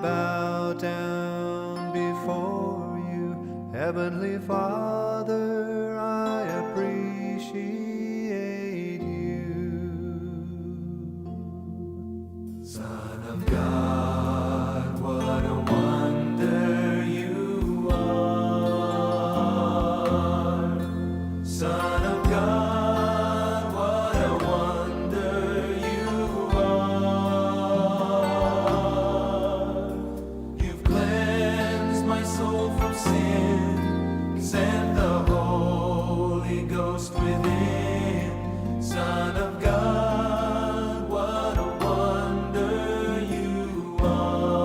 bow down before you, Heavenly Father, I appreciate you. Son of God, what a wonder you are. Son of God, what a wonder you are. You've cleansed my soul from sin, sent the Holy Ghost within. Son of God, what a wonder you are.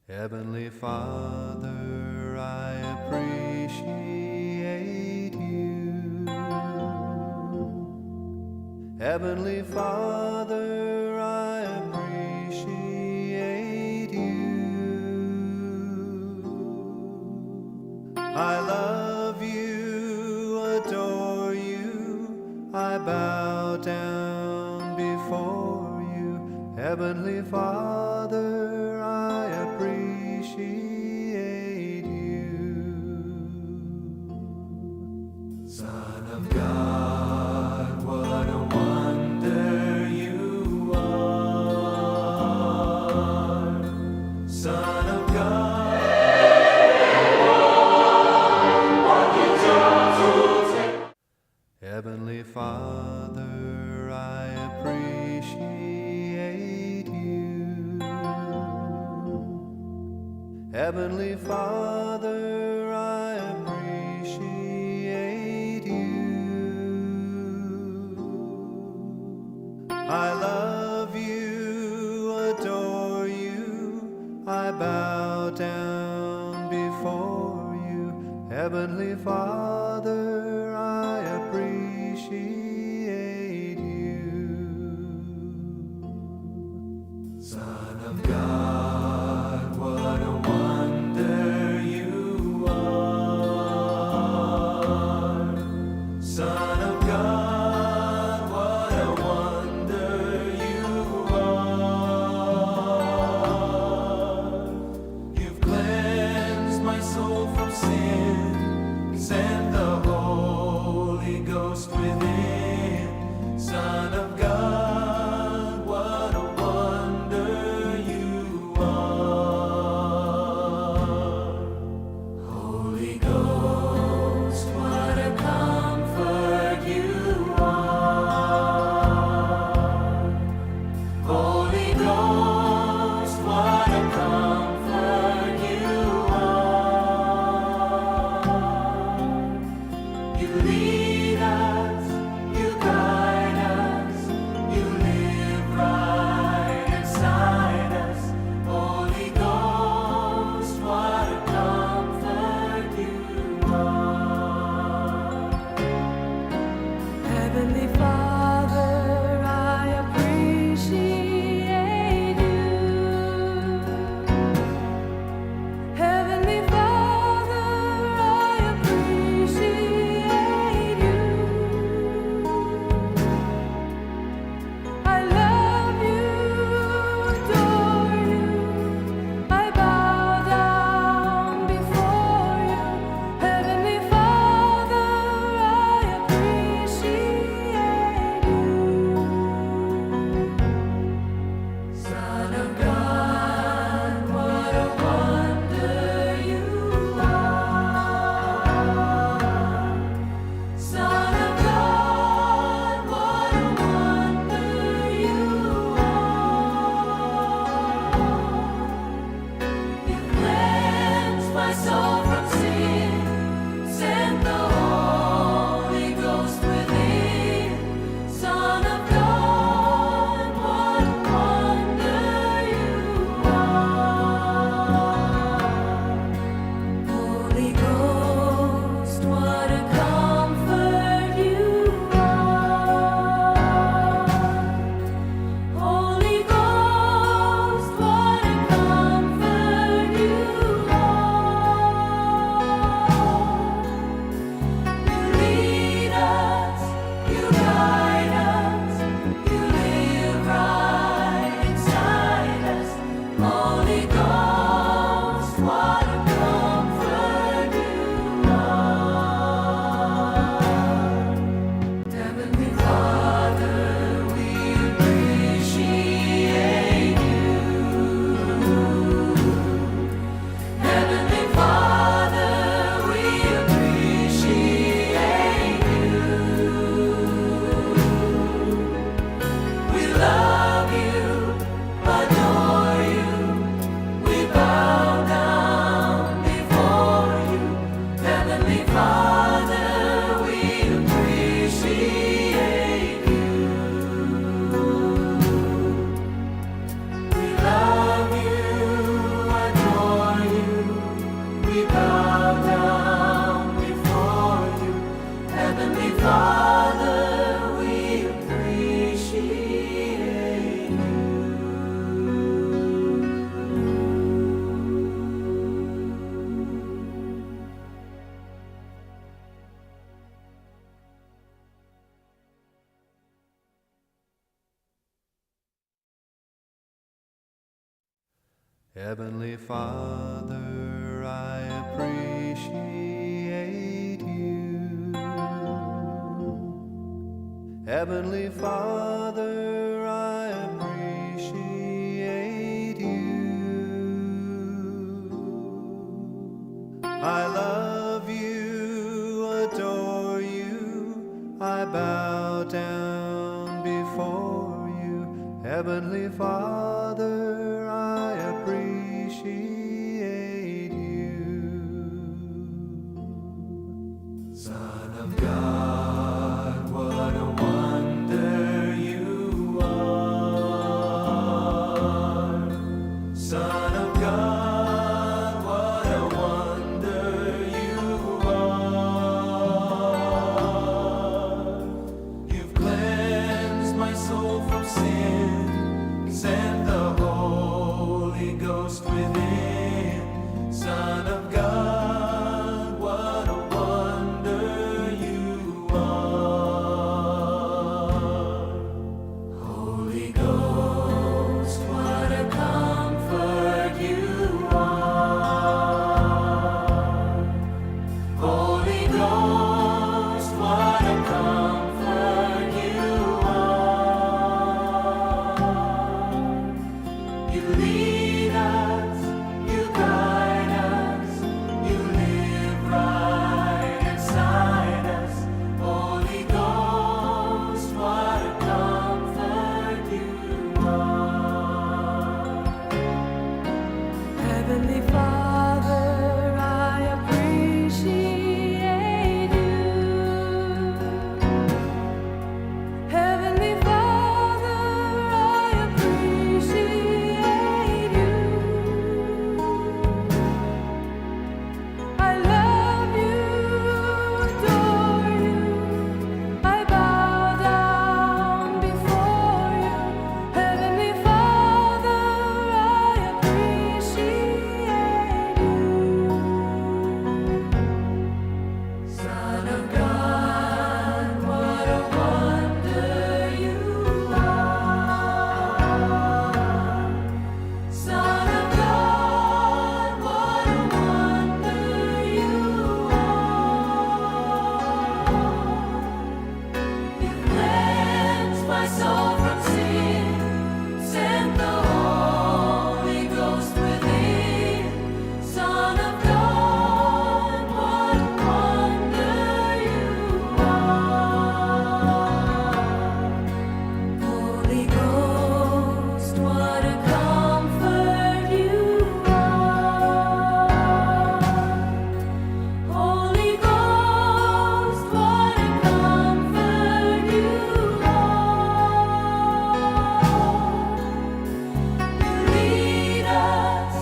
Heavenly Father, I appreciate you. Heavenly Father, I appreciate you. I love you, adore you, I bow down before you. Heavenly Father, I appreciate you. Son of God, what a wonder you are. Son of God. Heavenly Father, I appreciate you. Heavenly Father, I appreciate you. I love you, adore you, I bow down before you. Heavenly Father, I appreciate you. Son of God, what a wonder you are. Son of God, what a wonder you are. You've cleansed my soul from sin, sent the Holy Ghost within. Son of God, what a wonder you are. Holy Ghost, what a comfort you are. Holy Ghost, what a comfort you are. You lead us, you guide us, Heavenly Father, I appreciate you. Heavenly Father, I appreciate you. I love you, adore you, I bow down before you. Heavenly Father, I appreciate you. Son of God, what a wonder you are. Son of God, what a wonder you are. You've cleansed my soul from sin, sent the Holy Ghost within. Son of God, what a wonder you are. Holy Ghost, what a comfort you are. Holy Ghost, what a comfort you are. You lead us, you guide us, you live right inside us. Holy Ghost, what a comfort you are. Heavenly Father, I appreciate you. Heavenly Father, I appreciate you. I love you, adore you, I bow down before you. Heavenly Father, I appreciate you. Son of God, what a wonder you are. Son of God, what a wonder you are. You cleansed my soul from sin, sent the Holy Ghost within. Son of God, what a wonder you are. Holy Ghost, what a comfort you are. Holy Ghost, what a comfort you are. You lead us,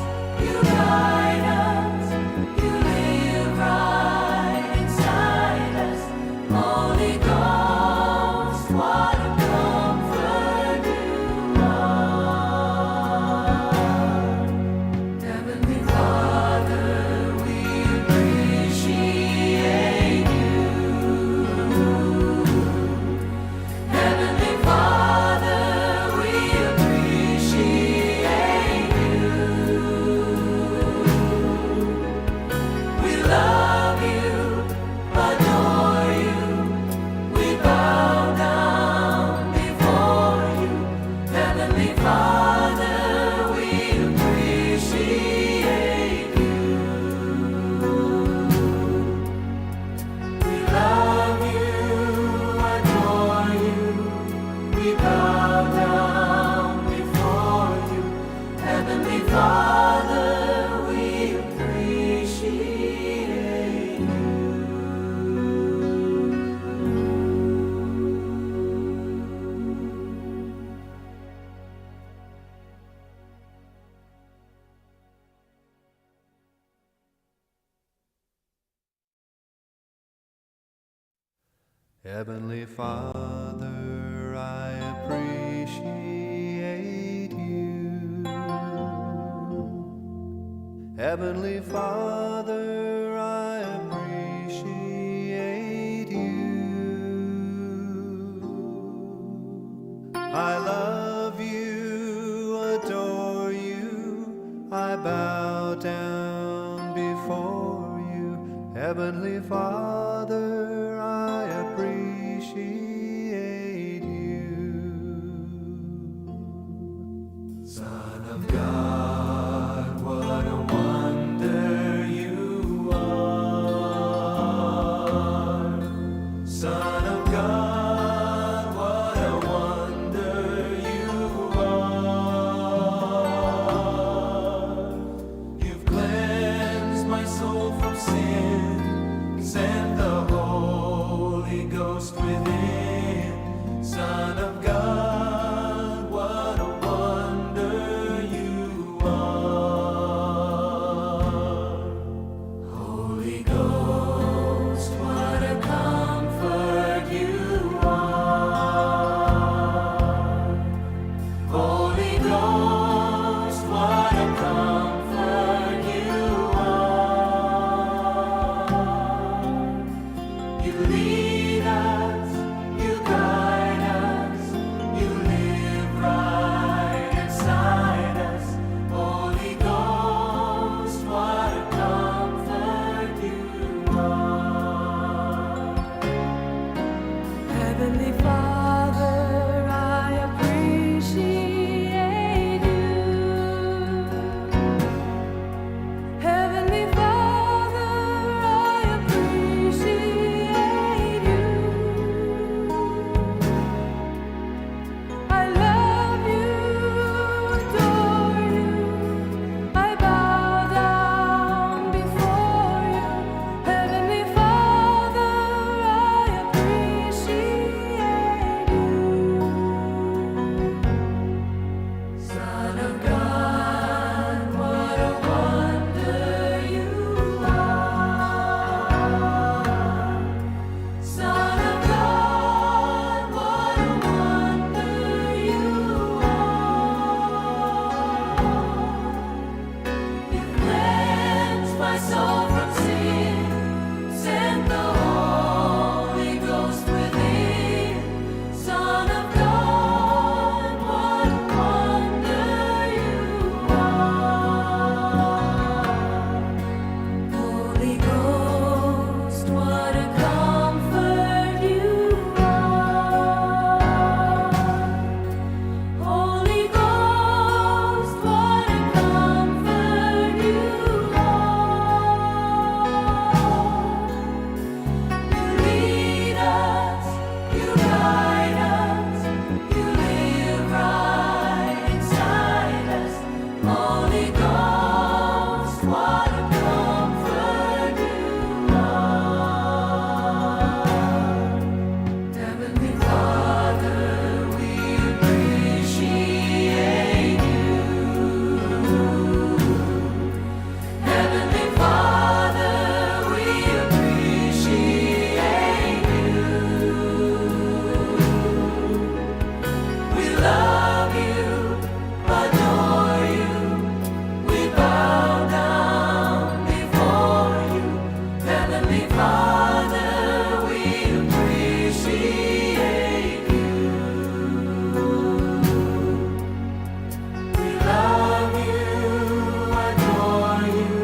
you guide us, you live right inside us. Holy Ghost, what a comfort you are. Heavenly Father, we appreciate you. Heavenly Father, we appreciate you. We love you, adore you, we bow down before you. Heavenly Father, we appreciate you. We love you, adore you, we bow down before you. Heavenly Father, we appreciate you. Heavenly Father, I appreciate you. Heavenly Father, I appreciate you. I love you, adore you, I Heavenly Father, I appreciate you. Son of God, what a wonder you are. Son of God, what a wonder you are. You've cleansed my soul from sin, sent the Holy Ghost within. Son of God, what a wonder you are. Holy Ghost, what a comfort you are. Holy Ghost, what a comfort you are. You lead us, you guide us, you live right inside us. Holy Ghost, what a comfort you are. Heavenly Father, I appreciate you. Heavenly Father, I appreciate you. I love you, adore you. I bow down before you. Heavenly Father, I appreciate you. Son of God, what a wonder you are. Son of God, what a wonder you are. You cleansed my soul from sin, sent the Holy Ghost within. Son of God, what a wonder you are. Holy Ghost, what a comfort you are. Holy Ghost, what a comfort you are. You lead us, you guide us, you live right inside us. Holy Ghost, what a comfort you are. Heavenly Father, we appreciate you. Heavenly Father, we appreciate you. We love you, adore you. We bow down before you. Heavenly Father, we appreciate you. We love you, adore you.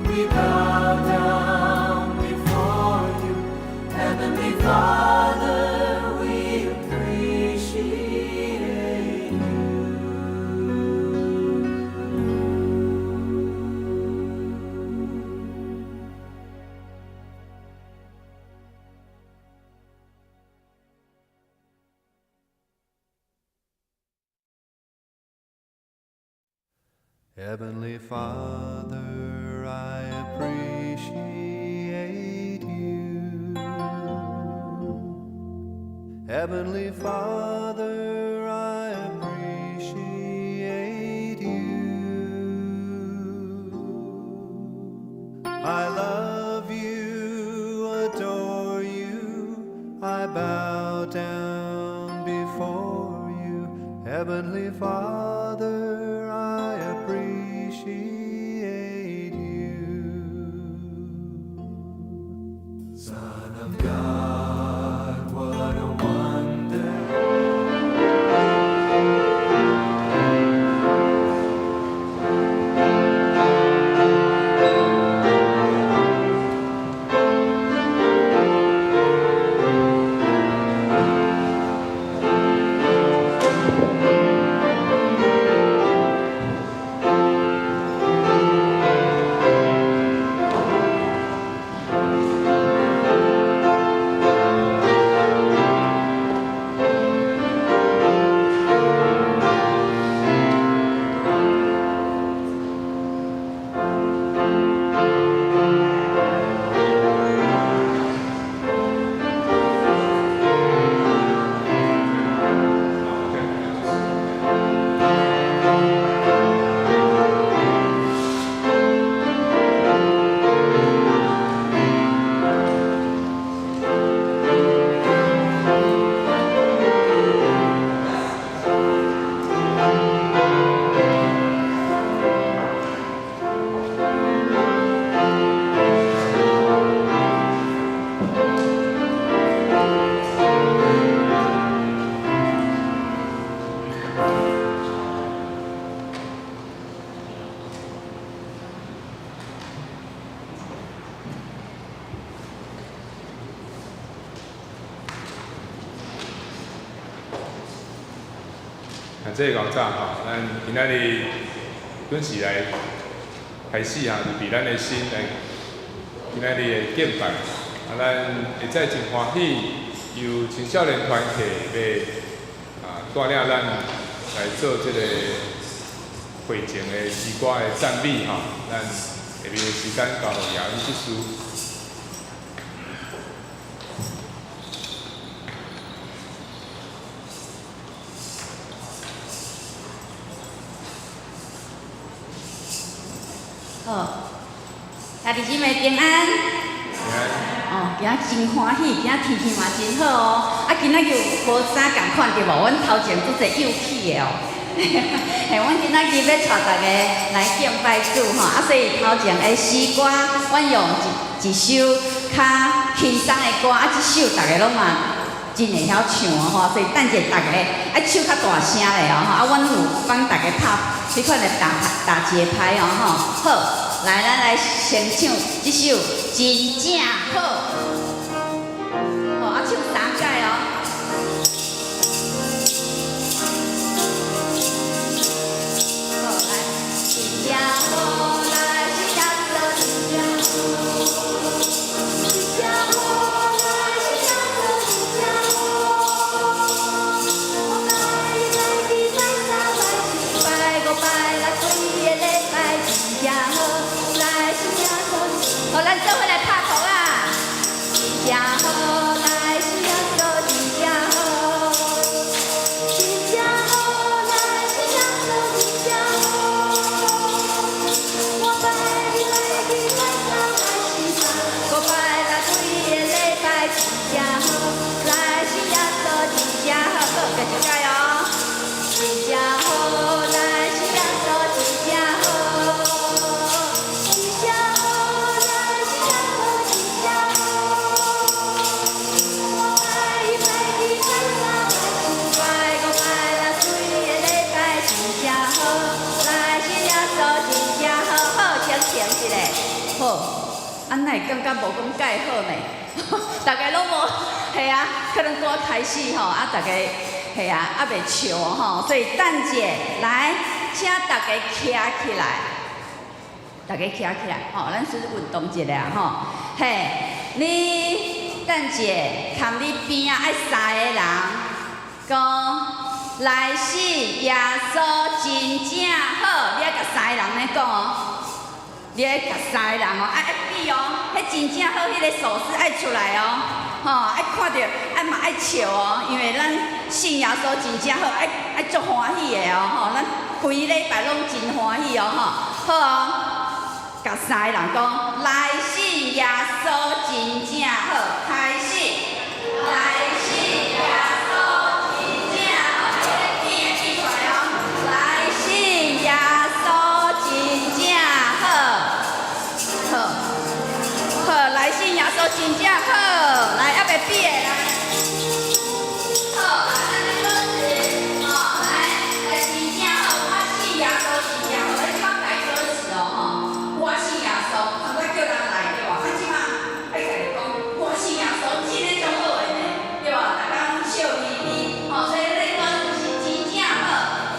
We bow down before you. Heavenly Father, we appreciate you. Heavenly Father, I appreciate you. Heavenly Father, I appreciate you. I love you, adore you. I bow down before you. Heavenly Father, I appreciate you. Son of God, what a wonder. 这个早吼，咱今仔日准时来开始哈，就为咱的心来今仔日的敬拜。咱会再真欢喜，由青少年团体要带领咱来做这个会前的诗歌的赞美哈。咱下面的时间交给姚医师。好，兄弟姊妹平安。哦，今仔真欢喜，今仔天气嘛真好哦。今仔又无啥共款对无？阮头前拄侪幼气的哦。嘿，阮今仔日要带大家来敬拜主吼，所以头前的诗歌，阮用一首较轻松的歌，这首大家拢嘛真会晓唱哦吼，所以等者大家唱较大声的哦吼，阮有帮大家拍迄款的打节拍哦吼，好。来，咱来先唱这首《真正好》，好，唱3届哦。好，来，真正好，来是耶稣真正好，真正好，来是耶稣真正好。我拜你拜三拜4拜5拜6对个礼拜真正好。好，咱做伙来拍鼓啦！真正好，来是耶稣真正好，真正好，来是耶稣真正好。我拜你拜3拜4拜5拜6对个礼拜真正好，来是耶稣真正好。好，继续加油！真正好，来是耶稣真正好，真正好。好，安那会感觉无讲介好呢？大家拢无，系啊，可能歌开始吼，大家系啊，未笑吼，所以等者来，请大家徛起来，大家徛起来，吼，咱是运动一下吼，嘿，你等者看你边啊爱3个人，讲来信耶稣真正好，你爱甲3个人咧讲哦。你爱甲3个人哦，爱比哦，迄真正好，迄个手势爱出来哦，吼，爱看到，嘛爱笑哦，因为咱信耶稣真正好，爱足欢喜的哦，吼，咱规礼拜拢真欢喜哦，吼，好哦，甲3个人讲，来信耶稣真正好，开始，来信耶稣真正好，迄个字会记出来哦，来信耶稣真正好。好，来信耶稣真正好，来还袂比的来，好，来咱来歌词，吼，来真正好，我信耶稣真正好，你讲改歌词哦，吼，我信耶稣，通过叫人来对吧？即马爱甲你讲，我信耶稣真个种好的呢，对吧？大家拢笑眯眯，吼，所以这歌词是真正好，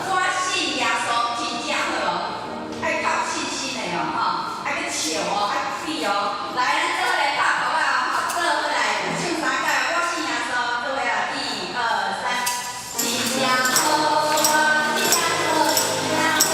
我信耶稣真正好哦，爱够信心的哦，吼，爱去笑哦，爱比哦，来，咱做伙来拍鼓啊，吼，做伙来唱3届，我信耶稣，做伙啊，1、2、3，真正好，我信耶稣真正好。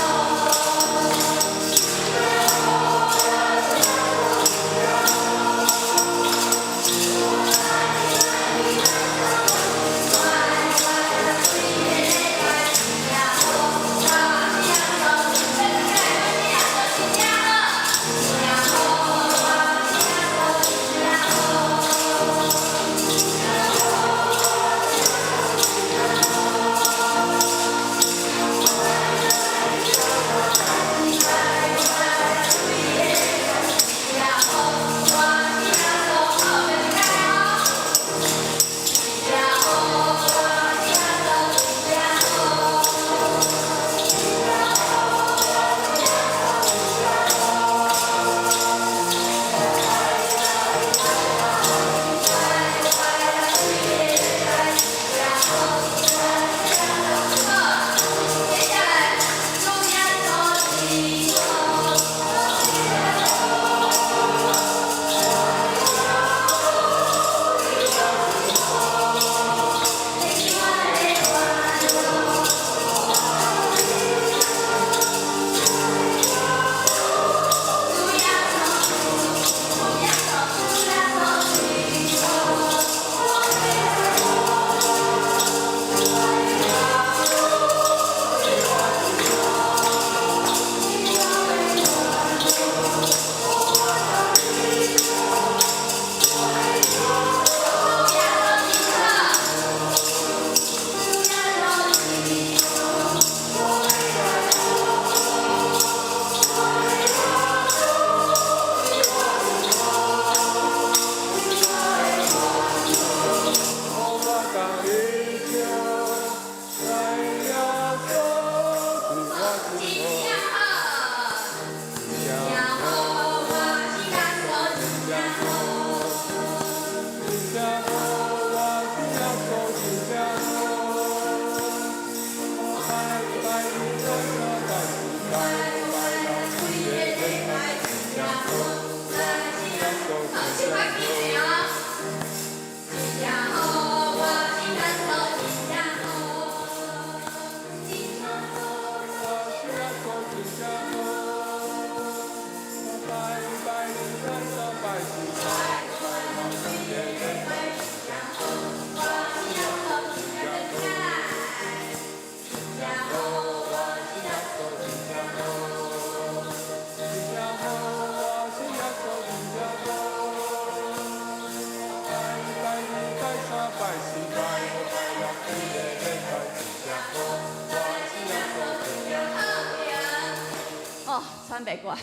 歌。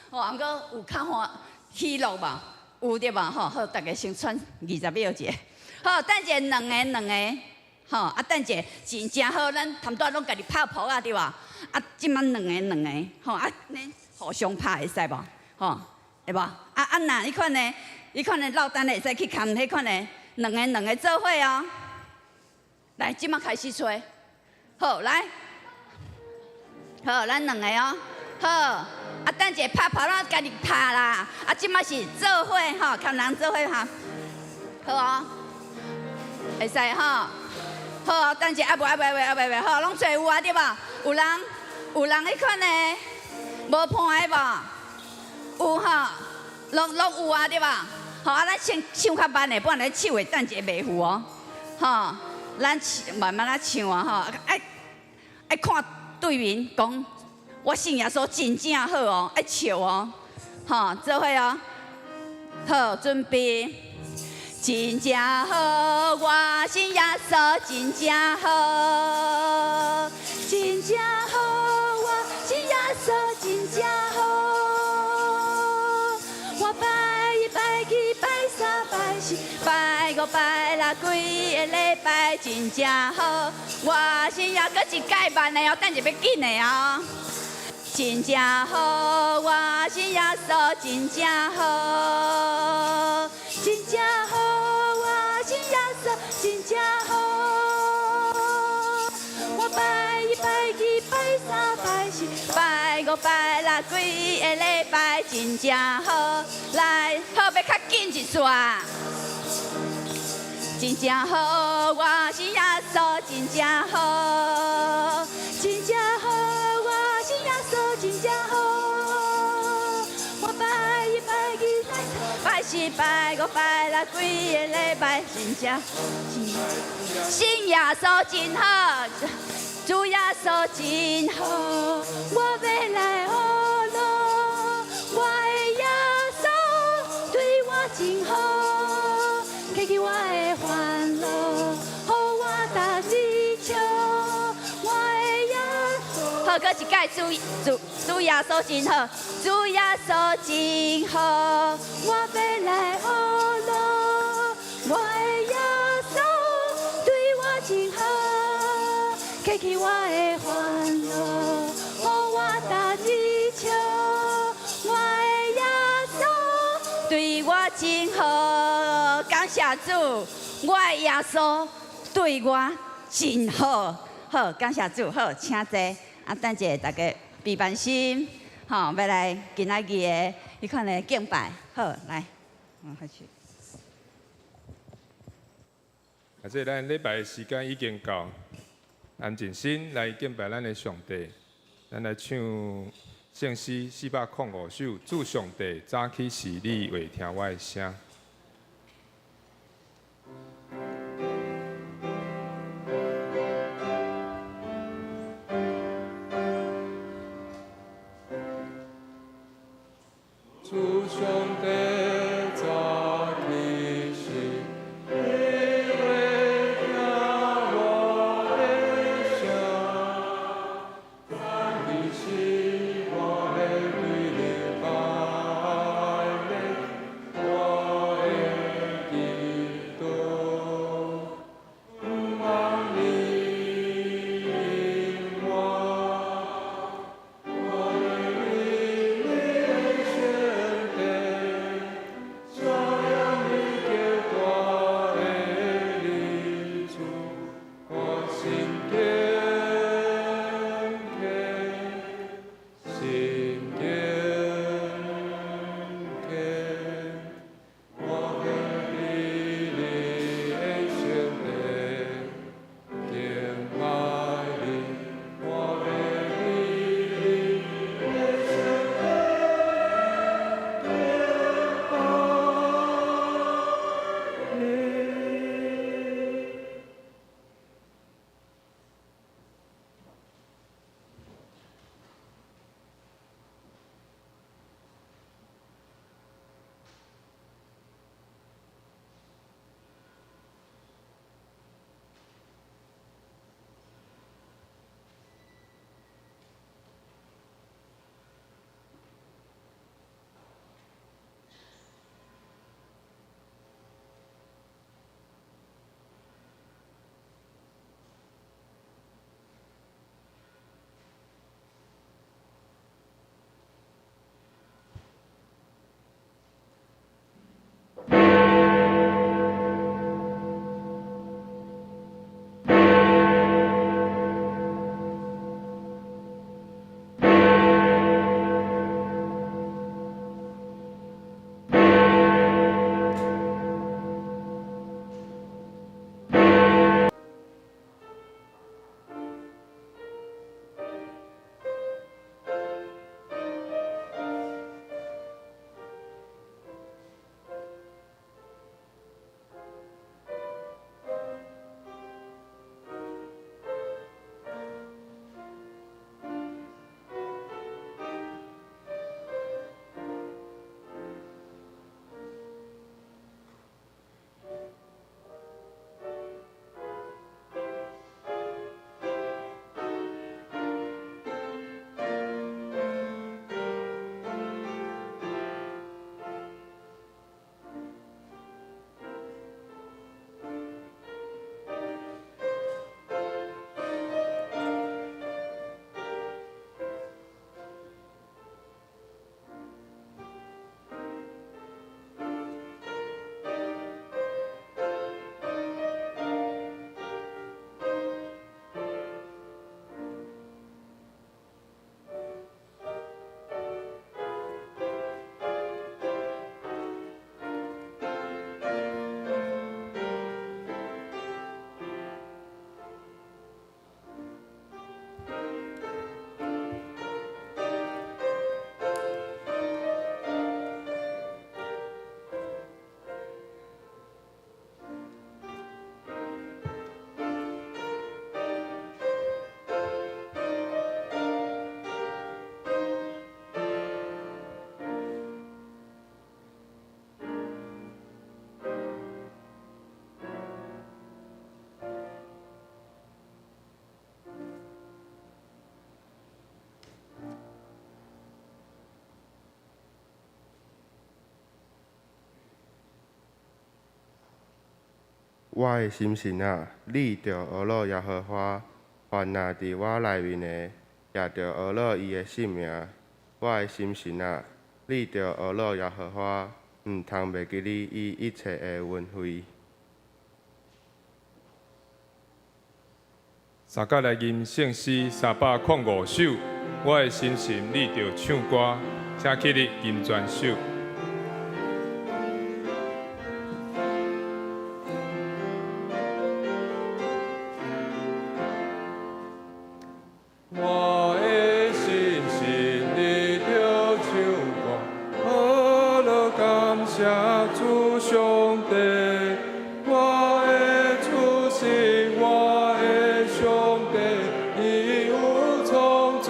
哦，毋过有较欢喜乐吧？有对吧？吼，好，大家先喘20秒者。好，等者两个，吼，啊，等者真正好，咱谈多拢家己拍谱啊，对吧？啊，即摆两个，吼，啊，恁互相拍会使无？吼，会无？若你看呢？落单的会使去看迄款的，两个做伙哦。来，即摆开始吹。好，来，好，咱两个哦，好，啊，等者拍跑咱家己拍啦，啊，即摆是做伙吼，看人做伙哈，好哦，会使吼，好，等者袂，好，拢做有啊对吧？有人迄款的无伴的无？有吼，拢有啊对吧？好，啊，咱先唱较慢的，不然咱手会等者袂赴哦，吼，咱慢慢啊唱啊吼，爱看对面讲，我信耶稣真正好哦，爱笑哦，吼，做伙哦，好，准备，真正好，我信耶稣真正好，真正好，我信耶稣真正好，我拜一拜去拜三拜四拜五拜六几个礼拜真正好，我信耶搁一届慢的哦，等下要紧的哦。真正好，我信耶稣真正好，真正好，我信耶稣真正好。我拜一拜去拜三拜四拜五拜六几个礼拜真正好，来，好要较紧一撮。真正好，我信耶稣真正好，真正好，我信耶稣真正好。我拜一拜去拜四拜五拜六几个礼拜真正，信耶稣真好，主耶稣真好，我要来好路，我的耶稣对我真好，开去我的烦恼，予我踏日笑，我的耶稣。好，搁一届主耶稣真好，主耶稣真好，我要来好路，我的耶稣对我真好，开去我的烦恼，予我踏日笑，我的耶稣对我真好，感谢主，我的耶稣对我真好，好，感谢主，好，请坐，啊，等者大家闭慢心，吼，要来今仔日的迄款的敬拜，好，来，开始。啊，这咱礼拜的时间已经到，安静心来敬拜咱的上帝，咱来唱圣诗405首，主上帝早起是你会听我的声。主上帝早起时，你会听我的声。早起时，我会对你拜礼，我会祈祷，望你引我，我的灵里宣告。我的心神啊，你着学乐耶和华，凡那伫我内面的，也着学乐伊的性命。我的心神啊，你着学乐耶和华，毋通袂记你伊一切的恩惠。三甲来吟圣诗305首，我的心神你着唱歌，请起立吟全首。我的心神你着唱歌，好乐感谢主上帝。我的主是我的上帝，伊有创造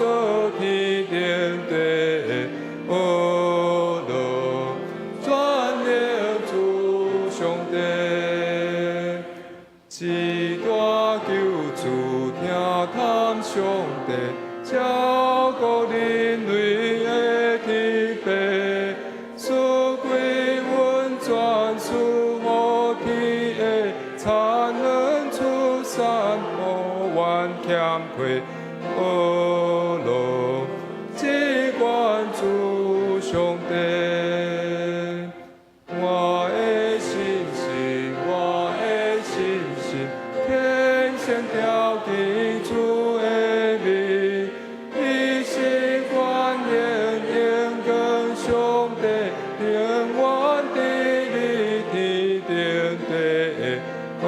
天顶地，好乐专念主上帝。一大救主听谈上帝，照顾人类的天父，赐归温泉，赐予天的残忍出散，无怨欠亏，好乐只愿主上帝。我的心是我的心是，天生条件主的名，一心欢迎应跟上帝，永远地理天顶地，好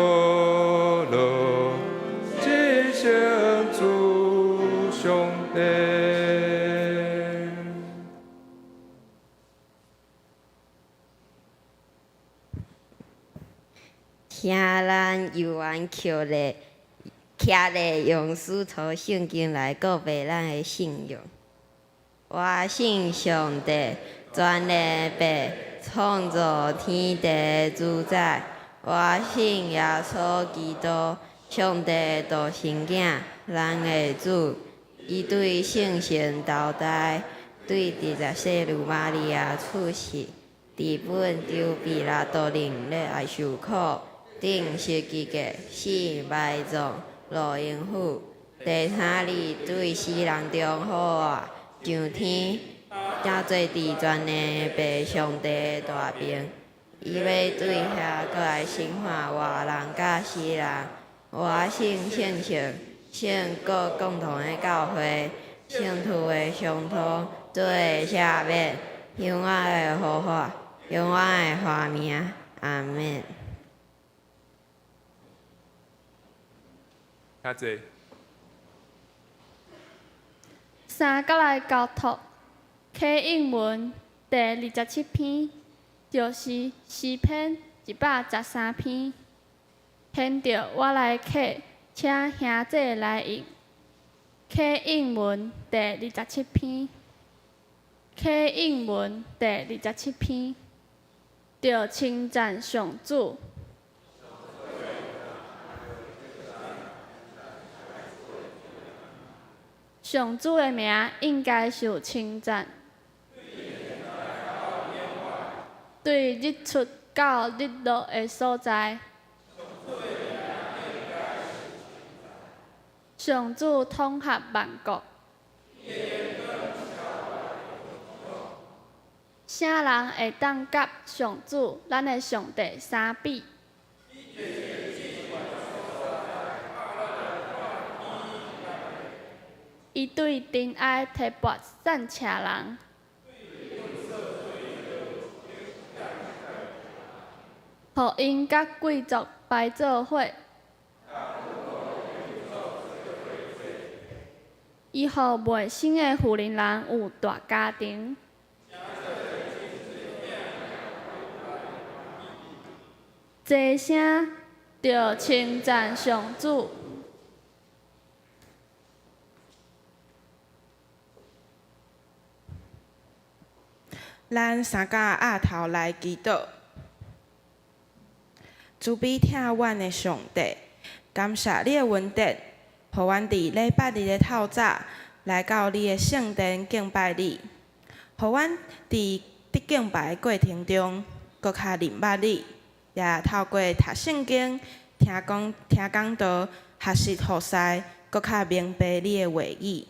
乐只剩主上帝。请咱游玩抾咧用书图圣经来告白咱的信仰。我信上帝，全能爸，创造天地主宰。我信耶稣基督，上帝独生囝，咱的主。伊对圣神投胎，对伫世女玛利亚出世，伫本丢比拉多人来受苦。顶十字架，死埋葬，落阴府。第三日对死人中好活，上天，才做伫全能爸上帝的大兵。伊要对遐过来生化活人甲死人。我信圣神，信各共同的教会，信徒的相通，罪的赦免，永远的好法，永远的华名。阿免。遐济。三角来交托，启应文第27篇，就是诗篇113篇。现着我来启，请兄姐来应。启应文第27篇，启应文第27篇，着称赞上主。上主的名应该受称赞。对日出到日落的所在，上主统合万国。啥人会当甲上主，咱的上帝相比？伊对真爱提拔善车人，互因甲贵族排做伙。伊互袂生的富人人有大家庭。齐声着称赞上主。咱三甲额头来祈祷，慈悲听阮的上帝，感谢你的恩典，互阮伫礼拜日的透早来到你的圣殿敬拜你，互阮伫伫敬拜的过程中，搁较认捌你，也透过读圣经，听讲道，学习学识，搁较明白你的话语。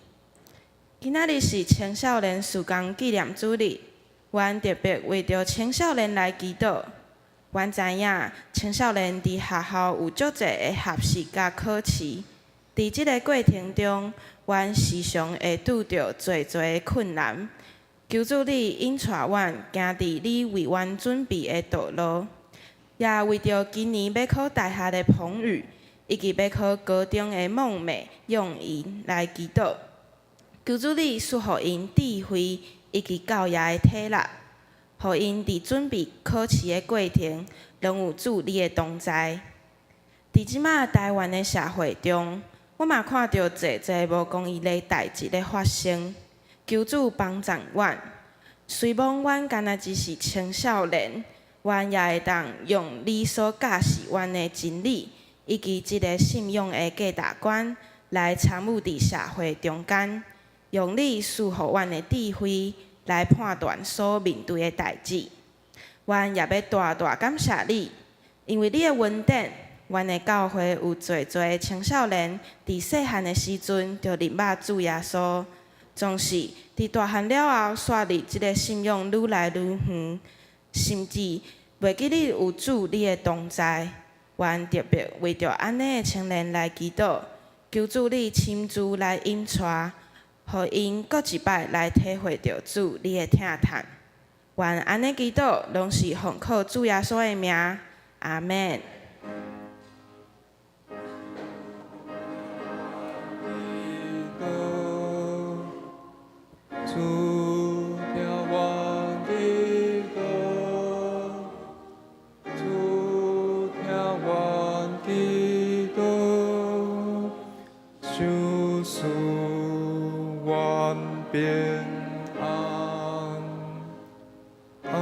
今仔日是青少年事工纪念主日，阮特别为着青少年来祈祷。阮知影青少年伫学校有足侪的学习甲考试，伫即个过程中，阮时常会拄着侪的困难。求主你引带阮行伫你为阮准备的道路，也为着今年要考大学的彭宇，以及要考高中的梦美、用莹来祈祷。求主你赐予因智慧以及教育的体力，互因伫准备考试的过程，拢有主你的同在。伫即马台湾的社会中，我嘛看到侪无公义的代志咧发生。求主帮助阮，虽望阮敢若只是青少年，阮也会当用你所教示阮的真理，以及即个信仰的价值观来参与伫社会中间。用你赐予阮的智慧来判断所面对的代志，阮也要大大感谢你，因为你的恩典，阮的教会有侪的青少年伫细汉的时阵就认捌主耶稣，总是伫大汉了后，煞离即个信仰愈来愈远，甚至袂记你有主你的同在。阮特别为着安尼的青年来祈祷，求主你亲自来引带。互因搁一摆来体会着主你的疼叹，愿安尼祈祷，拢是奉靠主耶稣的名，阿免。主听我的歌，主听我的歌，救赎万变安，阿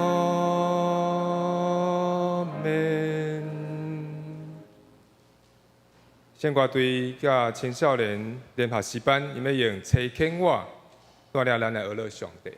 门。献歌队甲青少年联合诗班，因要用《吹肯我》带领咱来学乐上帝。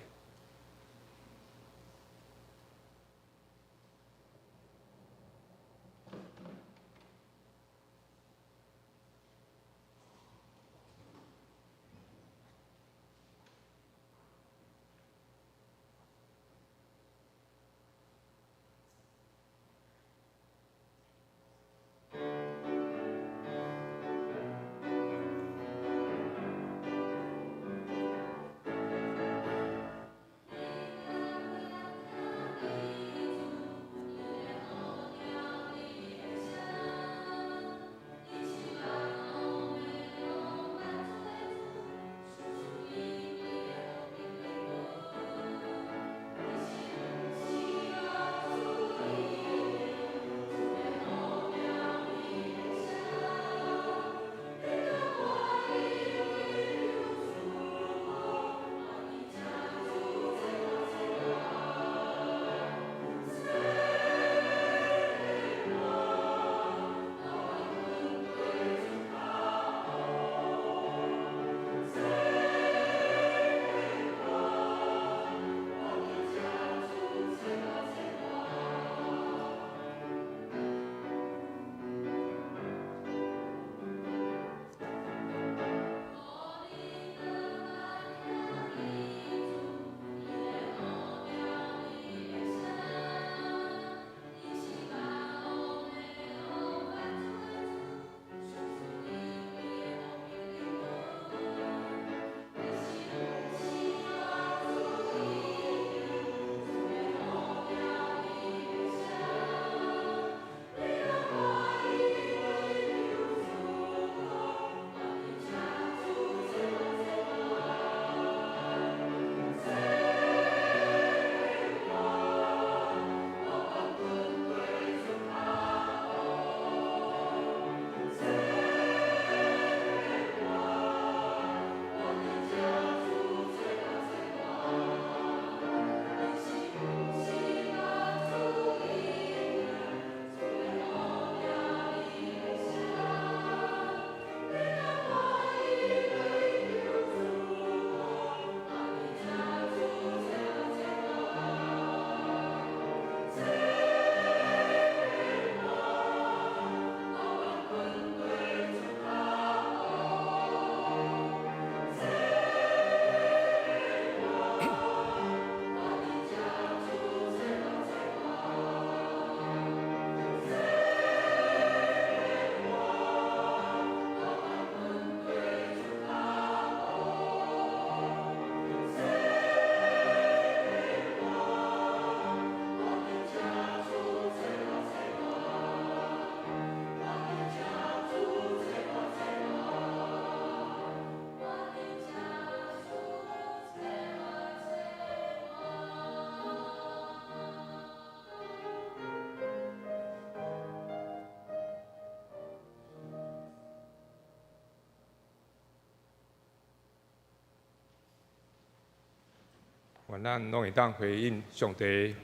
愿咱拢会当回应上帝的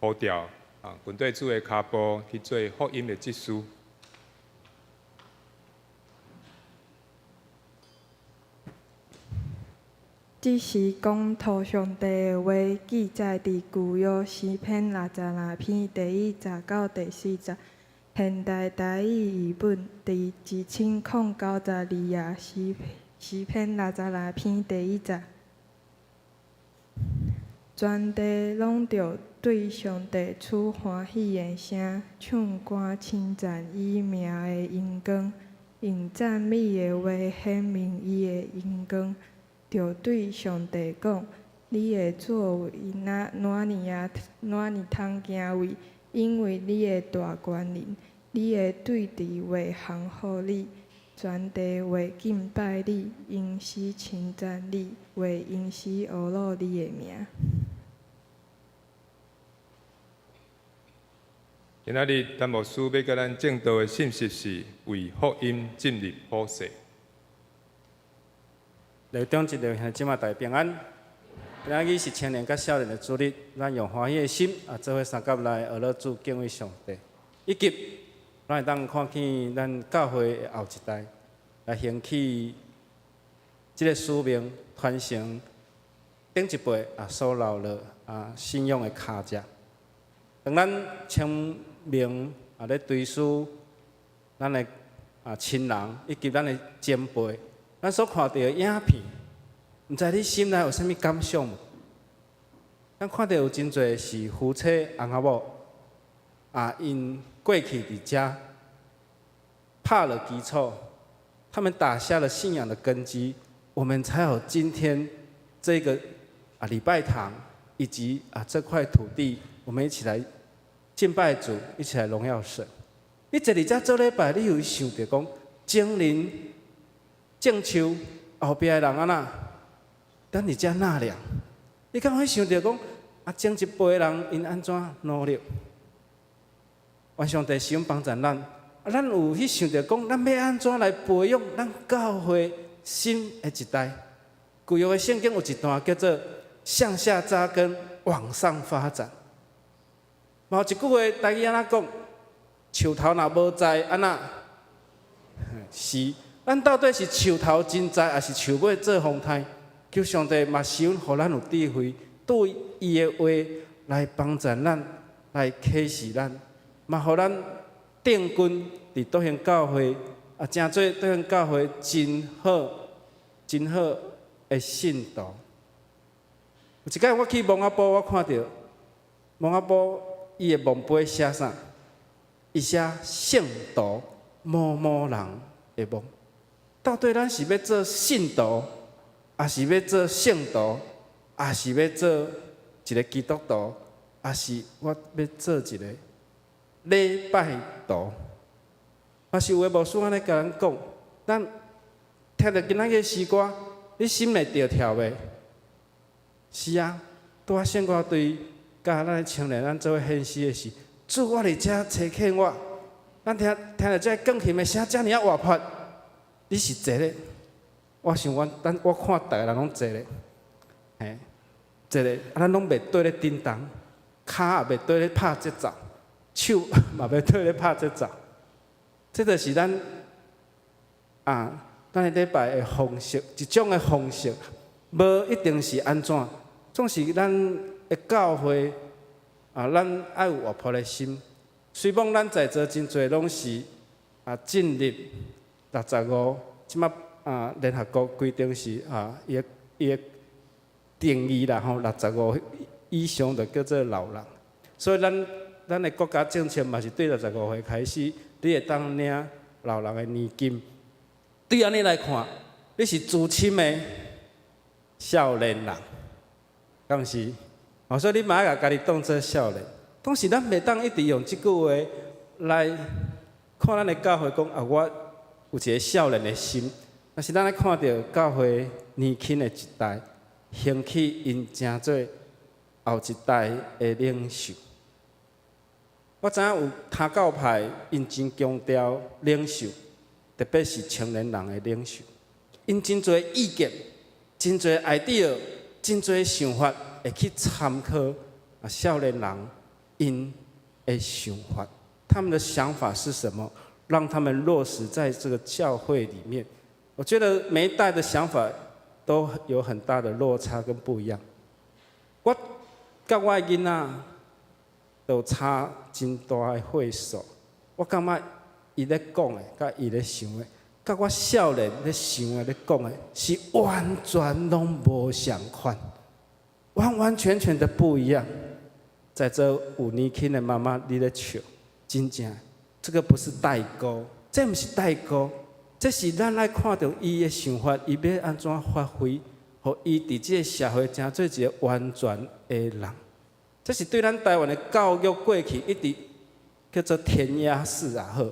呼召军队主的脚步去做福音的执事。这是讲讨上帝的话，记载伫旧约诗篇62篇第1节到第4节。现代台语译本第1092页诗篇62篇第1节。全地拢着对上帝出欢喜的声，唱歌称赞伊名的荣光，用赞美的话显明伊的荣光。着对上帝讲：你的作为哪呢通惊畏？因为你的大权能，你的对治为行互你，全地为敬拜你，因时称赞你，为因时学乐你的名。今仔日，陈牧师要甲咱正道的信息是为福音进入普世。内中一条兄即马大家平安。今仔日是青年甲少年的主日，咱用欢喜的心做伙三甲来学乐主敬畏上帝，以及咱会当看见咱教会的后一代来兴起即个使命，传承顶一辈所留落信仰的脚迹。当咱清明咧追思咱的亲人以及咱的前辈。咱所看到的影片，毋知你心内有啥物感想无？咱看到有真侪是夫妻翁仔某，因过去伫遮拍了基础，他们打下了信仰的根基，我们才有今天这个礼拜堂以及这块土地，我们一起来敬拜主，一起来荣耀神。你坐伫遮做礼拜，你有想着讲精灵？正像后壁的人等伫遮纳凉，你敢会想着讲前一辈的人因安怎努力？愿上帝使用帮助咱，咱有去想着讲，咱要安怎来培养咱教会新的一代？旧约的圣经有一段叫做“向下扎根，往上发展”。嘛有一句话，台语安怎讲？树头若无栽，安那是。咱到底是树头真栽，还是树尾做风台？求上帝嘛使用，互咱有智慧，对伊的话来帮助咱，来启示咱，嘛互咱定根伫倒向教会，真做倒向教会真好的信徒。有一摆我去蒙阿波，我看到蒙阿波伊的墓碑写啥？伊写圣徒某某人的墓。到底咱是要做信徒，还是要做圣徒，还是要做一个基督徒，还是我要做一个礼拜徒？嘛是有的牧师安尼甲咱讲，咱听到今仔日诗歌，你心内着跳袂？是啊，拄仔圣歌对甲咱的青年咱做伙献诗的是，主我伫遮找见我，咱听到这更琴的声，遮尔活泼。你是坐咧？我想我看逐个人拢坐咧，坐咧，咱拢袂对咧叮当，骹也袂对咧拍节奏，手嘛袂对咧拍节奏。这就是咱的礼拜的方式，一种的方式，无一定是安怎，总是咱的教会咱爱有活泼的心。虽望咱在座真侪拢是进入。65，即马联合国规定是伊的定义啦吼，65以上就叫做老人。所以咱的国家政策嘛是对65岁开始，你会当领老人的年金。对安尼来看，你是资深的少年人，敢毋是？所以你嘛爱甲家己当做少年。当时咱袂当一直用即句话来看咱的教会讲我。有一个少年的心，但是咱咧看到教会年轻的一代兴起，因成做后一代的领袖。我知影有他教派，因真强调领袖，特别是青年人的领袖，因真侪意见、真侪 idea、真侪想法会去参考少年人因的想法，他们的想法是什么，让他们落实在这个教会里面。我觉得每一代的想法都有很大的落差跟不一样。我甲我的囡仔都差真大的岁数，我感觉伊咧讲的，甲伊咧想的，甲我少年咧想的咧讲的，是完全拢无相款，完完全全的不一样。在这有年轻的妈妈，你咧笑，真正，这个不是代沟，这不是代沟，这是咱来看到伊的想法，伊要安怎发挥，互伊伫这个社会成做一个完全的人。这是对咱台湾的教育过去一直叫做填鸭式也好，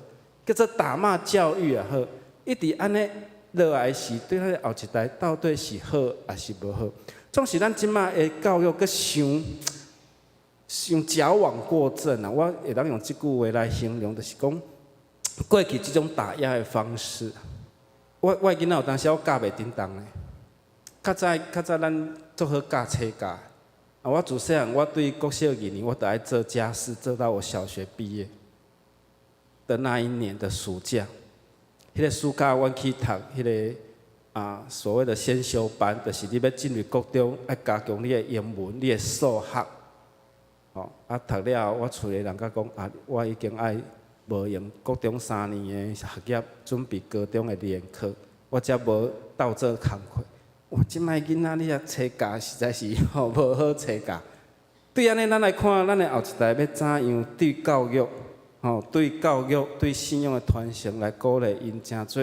叫做打骂教育也好，一直安尼落来是对咱的后一代到底是好还是无好？总是咱即马的教育佮伤矫枉过正啊！我会当用这句话来形容，就是讲过去这种打压的方式，我的囡仔有当时我教袂叮当的，较早咱做好教册教。我自细汉，我对国小2年，我都爱做家事，做到我小学毕业的那一年的暑假。迄个暑假，我去读迄个所谓的先修班，就是你要进入国中，爱加强你的英文、你的数学。读了，我厝里人甲讲我已经爱无用国中3年的学业，准备高中的联考，我才无斗做工课。哇！即摆囡仔你册教实在是无好册教。对安尼，咱来看咱的后一代要怎样对教育、对教育、对信仰的传承来鼓励因，成做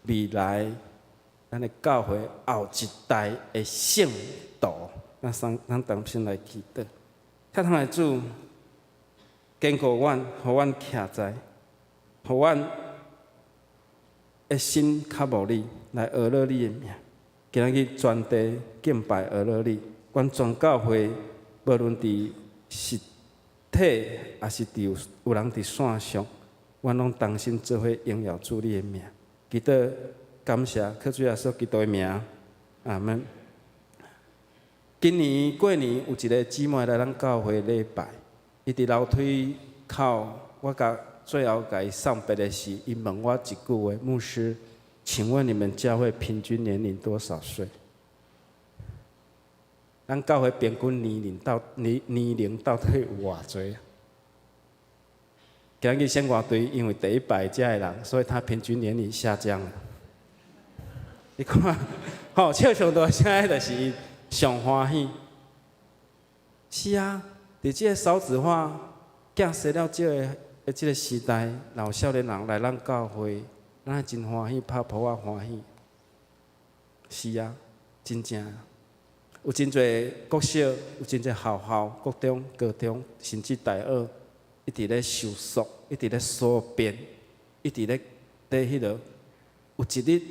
未来咱的教会后一代的圣徒。咱同心来祈祷，太空的主，坚固阮，互阮徛在，互阮的心较无你，来学乐你的名。今日全地敬拜而乐你，阮全教会无论伫实体，还是有人伫线上，阮拢同心做伙荣耀主你的名。祈祷感谢，靠主耶稣基督的名，阿门。今年过年有一个姊妹来咱教会礼拜，伊伫楼梯口，我最后甲伊送别的是，伊问我一句话，牧师。请问你们教会平均年龄多少岁？咱教会平均年龄到底有偌济？今日先外队因为第一摆遮的人，所以他平均年龄下降了。你看，笑上大声的就是伊上欢喜。是啊，伫这个少子化、减少了少的这个时代，老少年人来咱教会。咱真欢喜，拍抱啊欢喜。是啊，真正有真侪国小，有真侪校、国中、高中，甚至大学，一直咧受束，一直咧缩编，一直咧迄落。有一日，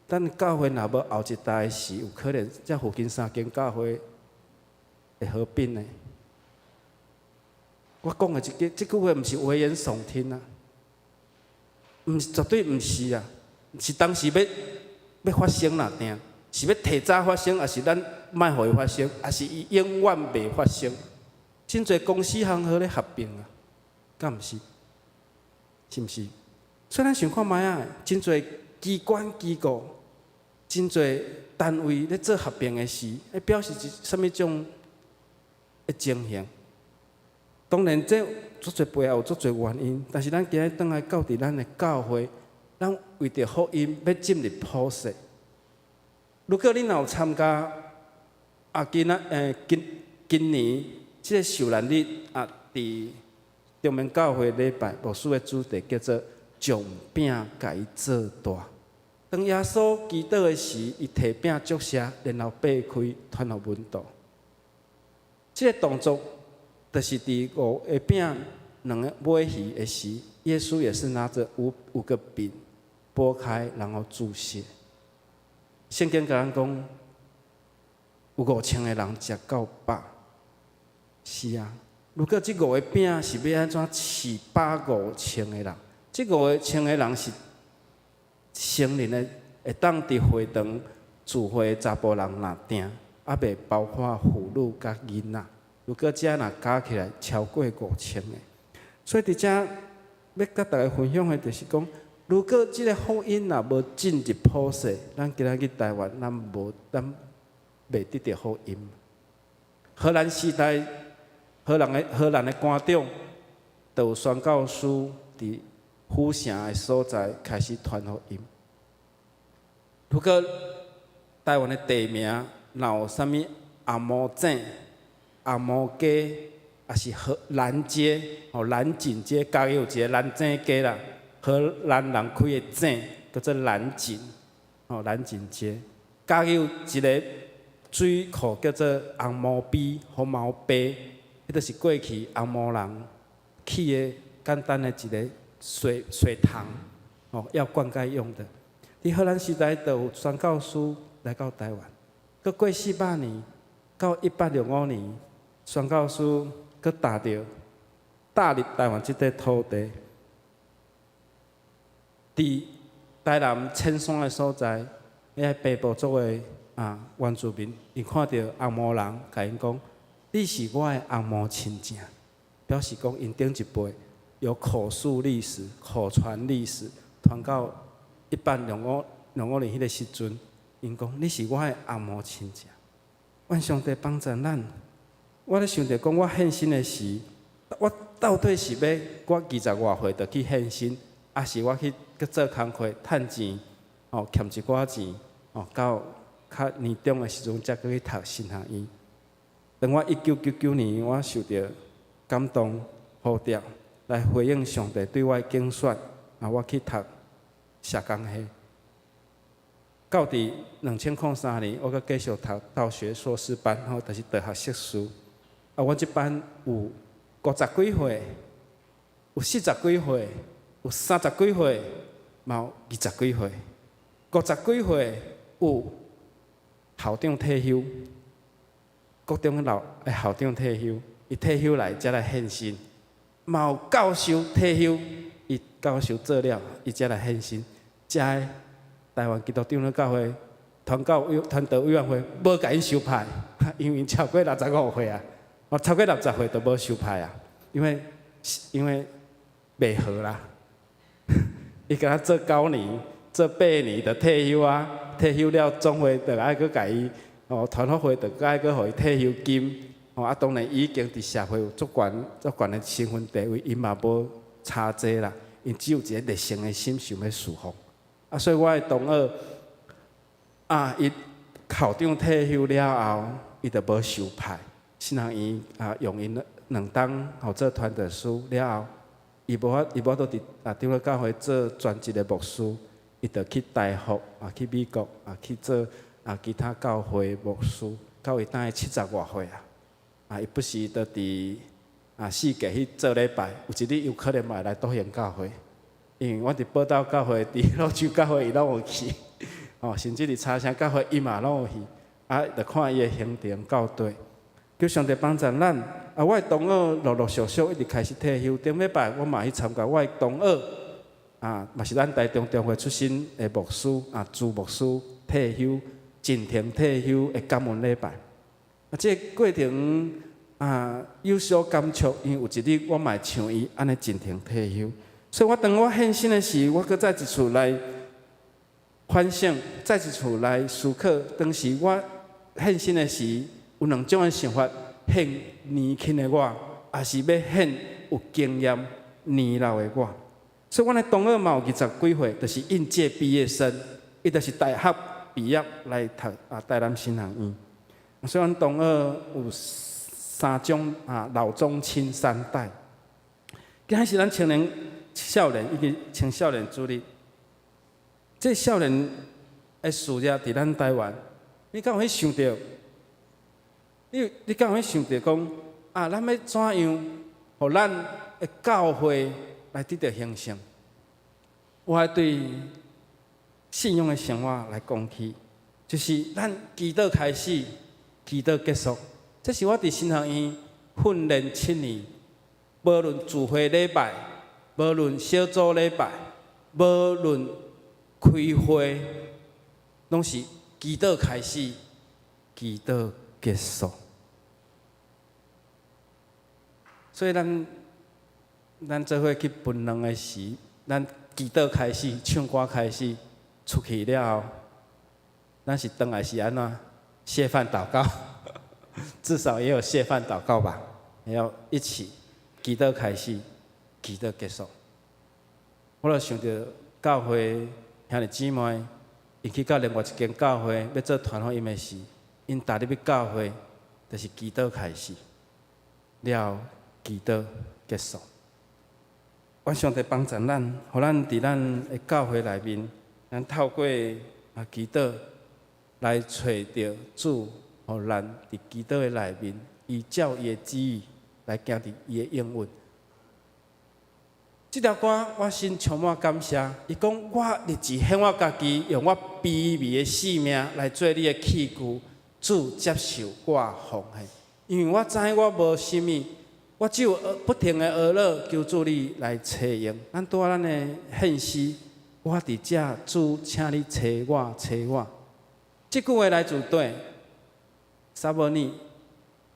咱教会若无后一代时，有可能这附近3间教会会合并的。我讲的这句话，毋是危言耸听啊。绝对毋是啊！是当时要发生啦，定是要提早发生，还是咱莫互伊发生，还是伊永远袂发生？真侪公司行号咧合并啊，敢毋是？是毋是？所以咱想看卖啊，真侪机关机构，真侪单位咧做合并的事，表示是啥物种的情形？当然这。足侪背后有足侪原因，但是咱今日转来到伫咱的教会，咱为着福音要进入普世。如果你若有参加今年这个受难日伫中明教会礼拜，牧师的主题叫做“将饼甲伊做大”。当耶稣祈祷的时，伊摕饼祝谢，然后掰开，传互门徒。这个动作。就是伫5个饼、2个尾鱼的时，耶稣也是拿着5个饼拨开，然后注谢。圣经甲咱讲，有5000个人食到饱。是啊，如果这5个饼是要安怎饲饱5000个人？这5000个人是成年的，会当伫会堂聚会查甫人若定，未包括妇女甲囡仔。如果遮若加起来超过5000个，所以伫遮要甲大家分享的就是讲，如果即个福音若无进入普世，咱今仔日台湾咱袂得到福音。荷兰时代，荷兰的官长就有宣教师伫府城的所在开始传福音。如果台湾的地名若有啥物红毛井、红毛街，也是兰街、兰井街，嘉义有一个兰井街啦，荷兰人开的井叫做兰井，兰井街。嘉义有一个水库叫做红毛陂、红毛陂，迄就是过去红毛人起的简单的一个水塘，要灌溉用的。伫荷兰时代，就有宣教师来到台湾，搁过400年到1865年，宣教师搁踏入台湾即块土地，伫台南千山的所在，遐北部族的原住民，伊看到红毛人，甲因讲：“你是我的红毛亲戚。”表示讲因顶一辈有口述历史、口传历史，传到1865年迄个时阵，因讲：“你是我的红毛亲戚。”愿上帝帮助咱。我咧想着讲，我献身的时，我到底是要我20外岁就去献身，还是我去做工课趁钱，欠一寡钱，到较年中的时阵才去读神学院。当我1999年，我受到感动呼召，来回应上帝对我的拣选，我去读社工系。到伫2003年，我阁继续读道学硕士班，就是大学硕士。我即班有50几岁，有40几岁，有30几岁，嘛有20几岁。50几岁有校长退休，国中老校长退休，伊退休来才来献身。嘛有教授退休，伊教授做了，伊才来献身。遮个台湾基督长老教会传道委员会无甲因收派，因为超过65岁啊。超过60岁都无收派啊，因为袂合啦。伊甲他做9年、做8年就退休啊，退休了总会就爱去甲伊团福会就爱去互伊退休金。当然已经伫社会有足悬的身份地位，因嘛无差济啦，因只有一个热诚的心想要侍奉。所以我的同学伊校长退休了后，伊就无收派。新学院用因2档做团队师了后，伊无法度伫长老教会做专职的牧师，伊就去大学去美国去做其他教会牧师，到伊当个70外岁伊不时就伫世界去做礼拜，有一日有可能嘛来导演教会，因为我伫报道教会、伫泸州教会伊拢有去，甚至伫茶城教会伊嘛拢有去，就看伊的行程到底。求上帝帮助咱。我的同学陆续一直开始退休。顶礼拜我嘛去参加我的同学，嘛是咱台中中会出身的牧师，朱牧师退休，真庭退休的感恩礼拜。这个过程有所感触，因为有一日我嘛像伊安尼真庭退休，所以当我献身的时，我搁再一次来反省，再一次来思考。当时我献身的时，有2种的想法：献年轻的我，也是要献有经验、年老的我。所以，阮的同学嘛有20几岁，就是应届毕业生，伊就是大学毕业来读台南新学院。所以，阮同学有3种老中青3代。今仔是咱少年以及青少年主力，这少年的事业伫咱台湾，你敢有去想到？你敢有去想着讲咱要怎样，互咱的教会来得到形象？我要对信仰的生活来讲起，就是咱祈祷开始，祈祷结束。这是我伫神学院训练7年，无论聚会礼拜，无论小组礼拜，无论开会，拢是祈祷开始，祈祷结束。所以咱做伙去分两个时，咱祈祷开始，唱歌开始，出去了后，咱是回来是安怎？谢饭祷告，至少也有谢饭祷告吧，也要一起祈祷开始，祈祷结束。我就想到教会兄弟姊妹，因去到另外一间教会要做传福音的时，因踏入去教会，就是祈祷开始，了祈祷结束。愿上帝帮助咱，互咱伫咱的教会内面，咱透过祈祷来找到主，互咱伫祈祷的内面，依照伊的旨意来行伫伊的应允。这条歌我心充满感谢。伊讲我立志献我家己，用我卑微的性命来做你的器具，主接受我奉献。因为我知我无啥物，我只有不停的学乐，求主你来找用。咱拄仔咱的献诗，我伫遮，主，请你找我，找我。这句话来自对撒母耳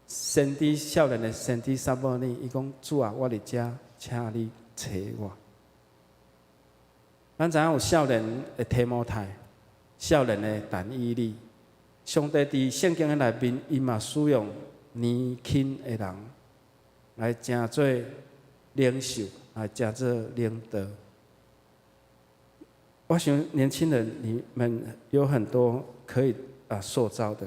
先知少年的先知撒母耳，伊讲主啊，我伫遮，请你找我。咱知影有少年的提摩太，少年的但以理，上帝伫圣经的内面，伊嘛使用年轻的人来成做领袖，来成做领导。我想年轻人你们有很多可以塑造的。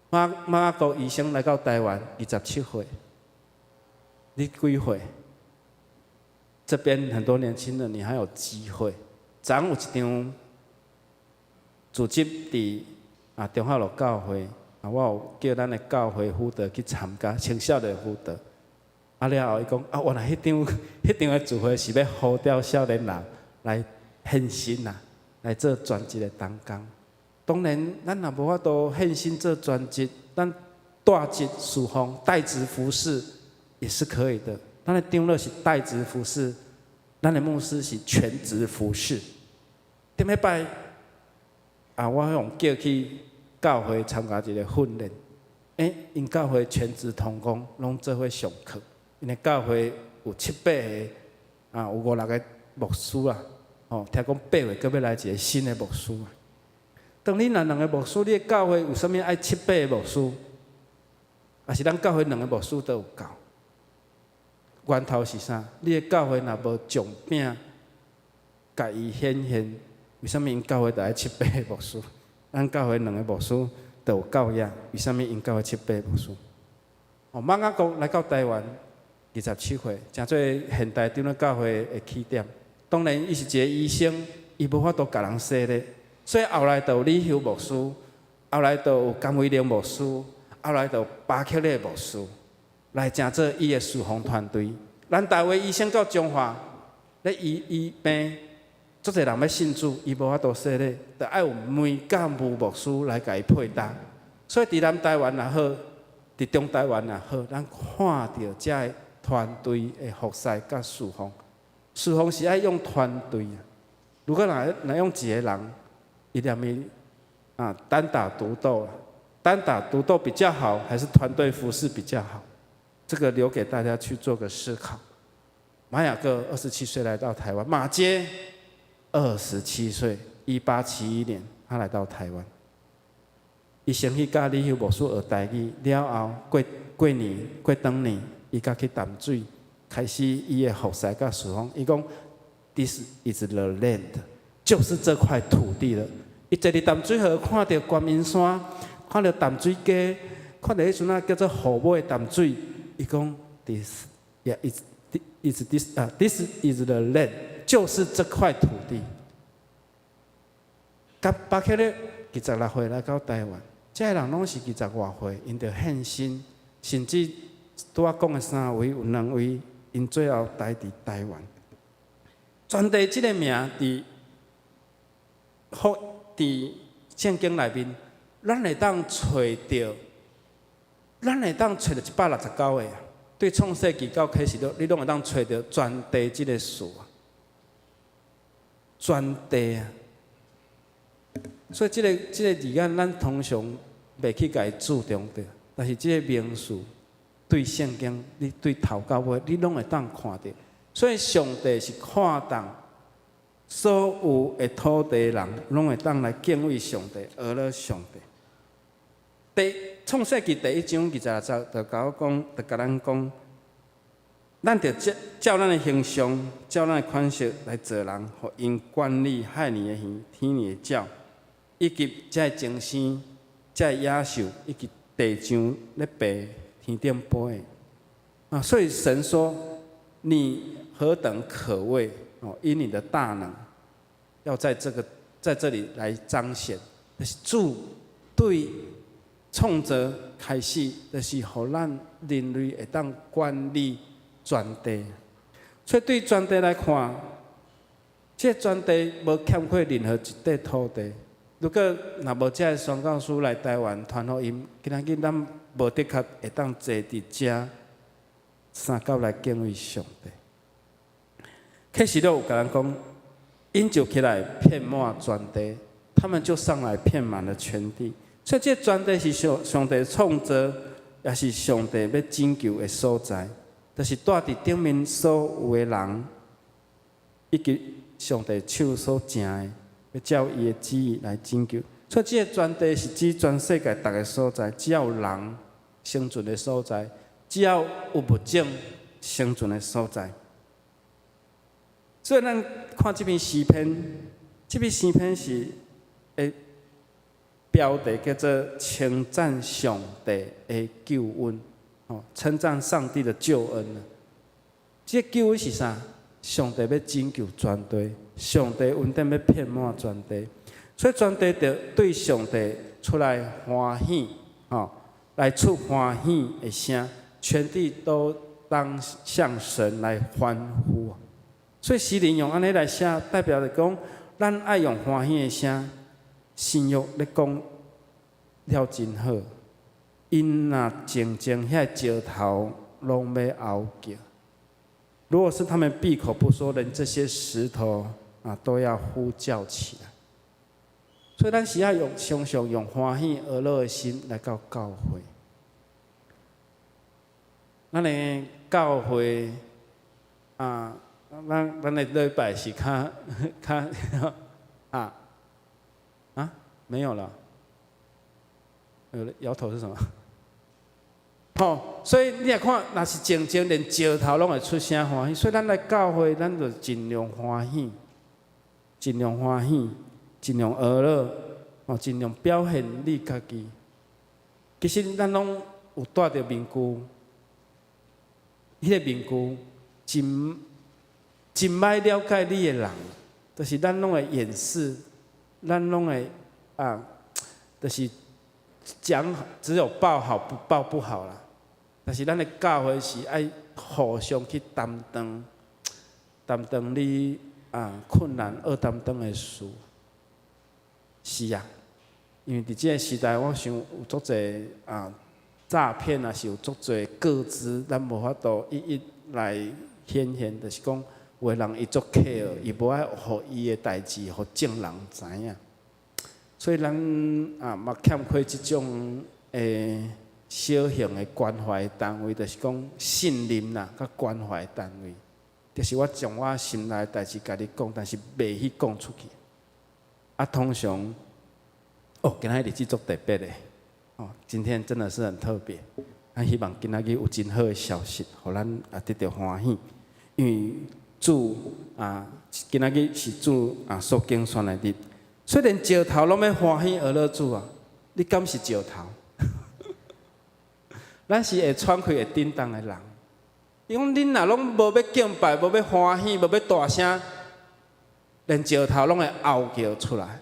马国医生来到台湾27岁，你几岁？这边很多年轻人，你还有机会。昨有一场组织伫中华路教会，我有叫咱的教会辅导去参加青少年辅导。了后伊讲原来迄场的聚会是要呼召少年人来献身来做全职的同工。当然，咱若无法度献身做全职，咱带职侍奉、代职服侍也是可以的。咱的长老是代职服侍，咱的牧师是全职服侍。顶礼拜我用叫去教会参加一个训练，因教会全职同工拢做伙上课，因为教会有7、8个有5、6个牧师听讲8月阁要来一个新的牧师。当你若2个牧师，你的教会有啥物爱7、8个牧师？还是咱教会2个牧师都有够？源头是啥？你的教会若无将饼，甲伊显现，为什么因教会就爱7、8个牧师？咱教会2个牧师都有够样，为什么因教会7、8个牧师？马雅国来到台湾27岁，成做现代长老教会的起点。当然，伊是一个医生，伊无法度甲人洗礼。所以后来就有李修牧师，后来就有甘威廉牧师，后来就有巴克利牧师，来成做伊的侍奉团队。咱台湾医生到中华，咧医病，足侪人要信主，伊无法度洗礼，就爱有梅干木牧师来甲伊配搭。所以伫咱台湾也好，伫中台湾也好，咱看到遮个团队的服侍甲侍奉，侍奉是爱用团队。如果若用一个人，一定要单打独斗，单打独斗比较好，还是团队服侍比较好？这个留给大家去做个思考。马雅各27岁来到台湾，马街27岁，1871年他来到台湾。伊先去甲李修牧师学台语，了后过年过当年，伊甲去淡水开始伊的服侍甲侍奉。伊讲 ，This is the land， 就是这块土地了。伊坐伫淡水河，看到观音山，看到淡水街，看到迄阵叫做河尾的淡水。伊讲 ，This is the land， 就是这块土地。甲巴克咧26岁来到台湾，这人拢是20外岁，因着献身，甚至拄我讲的3位有2位，因最后待伫台湾。全地这个名伫圣经内面，咱会当找到169个对创世纪到启示录，你拢会当找到全地这个词全地所以这个字眼，咱通常袂去甲伊注重着，但是这个名词对圣经，你对头到尾，你拢会当看到。所以上帝是看重所有的土地人，拢会当来敬畏上帝，而了上帝。创世纪第1章26节就甲我讲，就甲咱讲，咱着照咱的形象，照咱的款式来做人，互因管理海里的鱼、天里的鸟，以及这精星、这野兽，以及地上咧飞天顶飞的。所以神说，你何等可畏哦！因你的大能，要在这里来彰显。就是主对创造开始，就是互咱人类会当管理全地。所以对全地来看，这全地无欠缺任何一块土地。如果若无这个宣教师来台湾传福音，今仔日咱无的确会当坐伫遮三角来敬畏上帝。启示录有甲咱讲，因就起来遍满全地，他们就上来遍满了全地。所以这全地是上帝创造，也是上帝要拯救的所在，就是住伫顶面所有的人，以及上帝手所成的，要照伊的旨意来拯救。所以这个全地是指全世界逐个所在，只要有人生存的所在，只要有物种生存的所在。所以咱看这篇诗篇，这篇诗篇是标题叫做“称赞上帝的救恩”，称赞上帝的救恩。这个救恩是啥？上帝要拯救全地，上帝恩典要遍满全地，所以全地就对上帝出来欢喜，来出欢喜的声，全地都当向神来欢呼。所以诗人用安尼来写，代表着讲，咱爱用欢喜的声。新约咧讲了真好，因若静静遐石头拢要嗷叫。如果是他们闭口不说，连这些石头都要呼叫起来。所以咱是要常常用欢喜而乐的心来到教会。咱的教会咱的礼拜是较没有了，摇头是什么？所以你来看，若是静静，连石头拢会出声欢喜。所以咱来教会，咱就尽量欢喜，尽量欢喜，尽量娱乐，尽量表现你家己。其实咱拢有带着面具，迄个面具真歹了解你的人，就是咱拢会掩饰，咱拢会就是讲只有报好不报不好啦。但是咱的教会是爱互相去担当你困难而担当的事。是啊，因为伫这个时代，我想有足侪诈骗也是有足侪个资，咱无法度一一来显现，就是讲有的人伊足 care， 伊无爱互伊的代志，互众人知影。所以咱嘛欠缺即种小型的关怀单位，就是讲信任啦，甲关怀单位，就是我将我心内的代志甲你讲，但是袂去讲出去。通常，今仔日子足特别的，今天真的是很特别。希望今仔日有真好的消息，互咱得到欢喜，因为主今仔日是主所竞选的日。虽然石头拢要欢喜而乐主你敢是石头？咱是会喘气、会振动的人。伊讲恁若拢无要敬拜、无要欢喜、无要大声，连石头拢会嗷叫出来。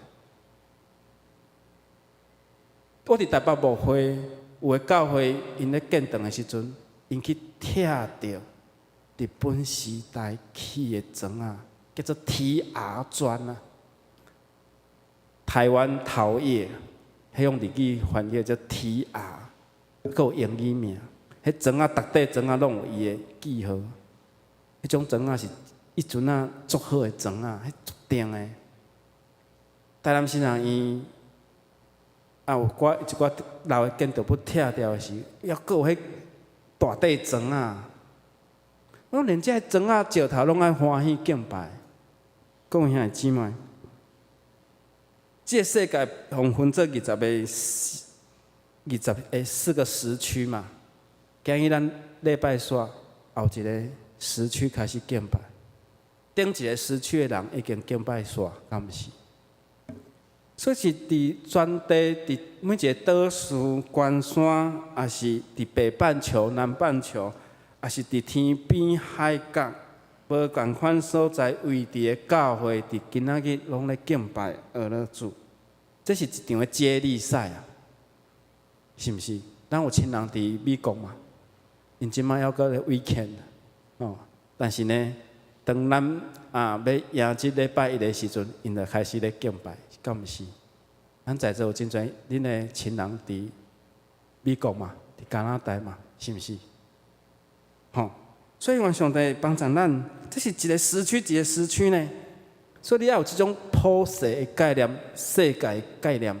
我伫台北牧会，有个教会因咧建堂的时阵，因去拆掉日本时代起的砖叫做 TR 砖台湾陶业，迄用日语翻译叫 TR， 还有英语名。迄砖逐块砖拢有伊的记号。迄种砖是以前足好的砖迄足顶的。台南新人院啊，有一寡老的建筑要拆掉的时，还佫有迄大地砖啊，我连这砖啊石头拢爱欢喜敬拜。各位兄弟姊妹，这个世界分做4个时区嘛。今日咱礼拜煞后一个时区开始敬拜，顶一个时区的人已经敬拜煞，敢毋是？所以是伫全地，伫每一个岛屿、关山，也是伫北半球、南半球，也是伫天边海角，无共款所在位置的教会，伫今仔日拢咧敬拜俄勒主。这是一场的接力赛啊，是毋是？咱有亲人伫美国嘛？因即摆还阁咧 weekend 哦，但是呢，当咱要赢即礼拜一的时阵，因就开始咧敬拜。敢毋是？咱在座有真侪恁的亲人伫美国嘛，伫加拿大嘛，是毋是？吼，所以愿上帝帮助咱，这是一个时区一个时区呢。所以你要有这种普世的概念、世界的概念、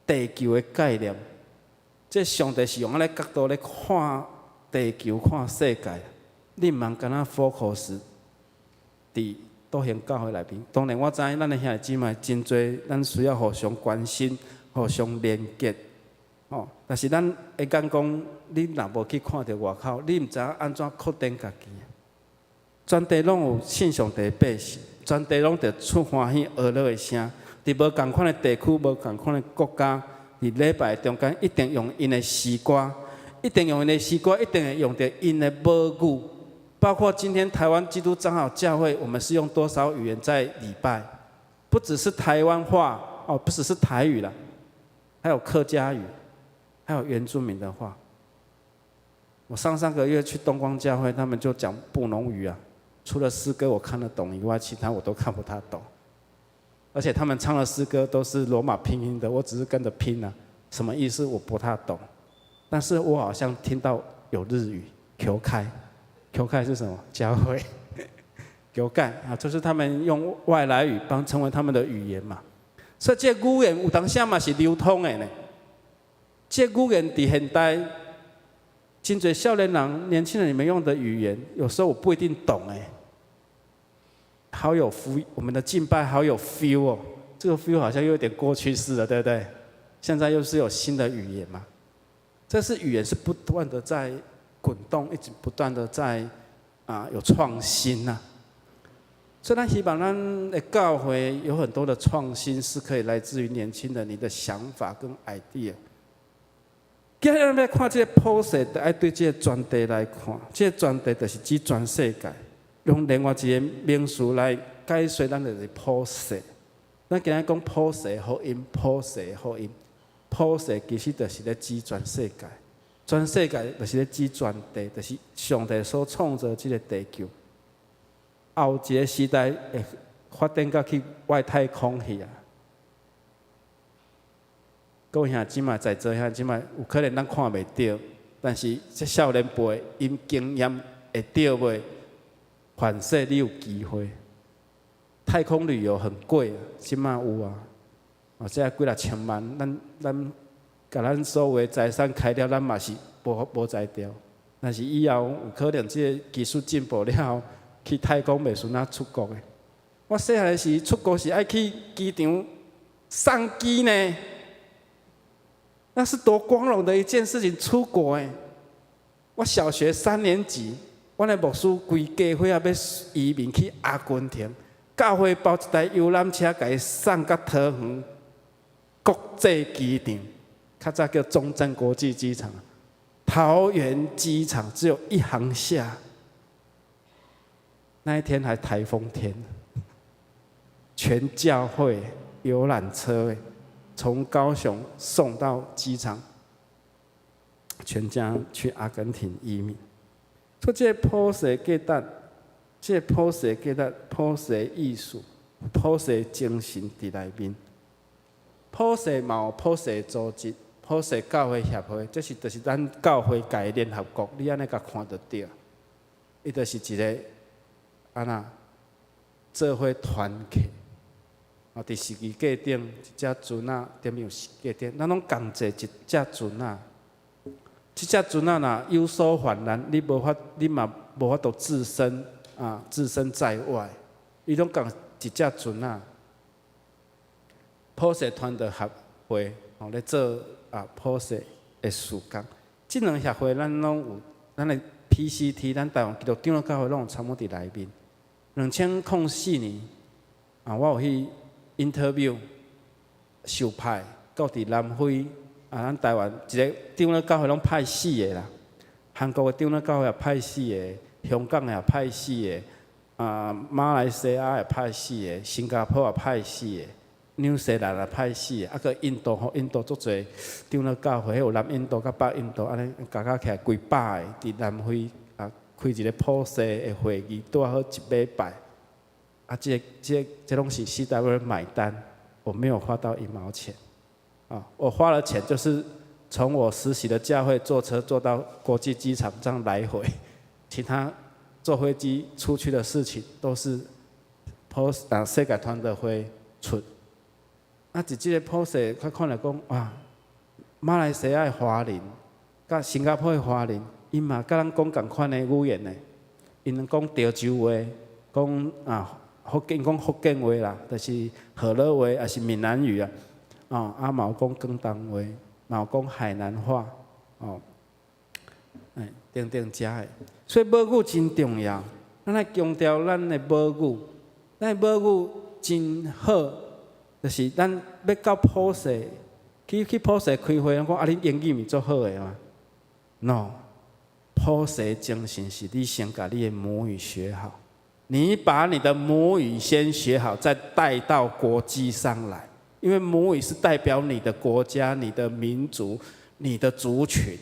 地球的概念。这上帝是用安尼角度咧看地球、看世界，你毋通干那 focus 伫都行教会内面，当然我知咱的兄弟姊妹真多，咱需要互相关心、互相连结。哦，但是咱会讲，你若无去看到外口，你毋知影安怎确定家己。全地拢有信上帝的百姓，全地拢着出欢喜俄乐的声。伫无共款的地区、无共款的国家，伫礼拜中间一定用因的诗歌，一定用因的诗歌，一定会用着因的母语。包括今天台湾基督长老教会，我们是用多少语言在礼拜？不只是台湾话哦，不只是台语啦，还有客家语，还有原住民的话。我上个月去东光教会，他们就讲布农语啊，除了诗歌我看得懂以外，其他我都看不太懂。而且他们唱的诗歌都是罗马拼音的，我只是跟着拼啊，什么意思我不太懂。但是我好像听到有日语，求开。求开是什么？教会，求盖啊，就是他们用外来语成为他们的语言嘛。所以这语言有当时嘛是流通的呢。这语言在现代，真侪少年人、年轻人你们用的语言，有时候我不一定懂哎。好有 feel， 我们的敬拜好有 feel 哦。这个 feel 好像又有点过去式了，对不对？现在又是有新的语言嘛。这是语言是不断的在滚动，一直不断的在有创新呐。所以咱希望咱的教会有很多的创新，是可以来自于年轻人你的想法跟 idea。今日咱要看这个普世，就要对这个全地来看，这个全地就是指全世界，用另外一个名词来解说，咱就是普世。咱今日讲普世福音，普世福音，普世其实就是咧指全世界。全世界就是咧指全地，就是上帝所创造这个地球。后一个时代会发展到去外太空去啊！各位兄弟姊妹在座，兄弟姊妹有可能咱看袂到，但是这少年辈因经验会到袂？反正你有机会。太空旅游很贵，即马有啊，这几啊千万，咱。甲咱所有的财产开了，咱嘛是无才调。但是以后有可能这个技术进步了后，去太空袂顺啊出国的。我细汉的时出国是爱去机场上机呢，那是多光荣的一件事情，出国哎。我小学3年级，我的牧师规家伙要移民去阿根廷，教会包一台游览车，甲伊送到桃园国际机场。较早叫中正国际机场，桃园机场只有一航厦。那一天还台风天，全教会游览车从高雄送到机场，全家去阿根廷移民。所以这普世价值，这普世价值、普世艺术、普世精神伫内面。普世嘛有普世组织。普世教会协会，这就是咱教会界联合国，你安尼甲看得到，伊就是一个做伙团契，伫十字架顶一只船仔点有十字架顶，咱拢共坐一只船仔。即只船仔若有所患难，你嘛无法度置身在外。伊拢共一只船仔。普世团队协会咧做普世的事工，即两协会咱拢有，咱的 PCT， 咱台湾基督长老教会拢有参与伫内面。2004年我有去 interview 受派，到伫南非咱台湾一个长老教会拢派4个啦，韩国的长老教会也派4个，香港也派4个，马来西亚也派4个，新加坡也派4个。纽西兰也派4个，个印度足侪长老教会，有南印度甲北印度，安尼加起来几百个，伫南非开一个普世的会议，拄好1礼拜。这拢是 CW 买单，我没有花到1毛钱。我花了钱就是从我实习的教会坐车坐到国际机场这样来回，其他坐飞机出去的事情都是世界团队会出。伫即个普世，看来讲哇，马来西亚的华人，甲新加坡的华人，因嘛甲咱讲共款的语言呢，因讲潮州话，讲福建话啦，就是河洛话，也是闽南语啊，嘛有讲广东话，嘛有讲海南话，等等遮的，所以母语真重要，咱来强调咱的母语，咱的母语真好。就是咱要到普世，去普世开会，讲恁英语咪足好个嘛 ？No， 普世精神是你先把你的母语学好，你把你的母语先学好，再带到国际上来，因为母语是代表你的国家、你的民族、你的族群。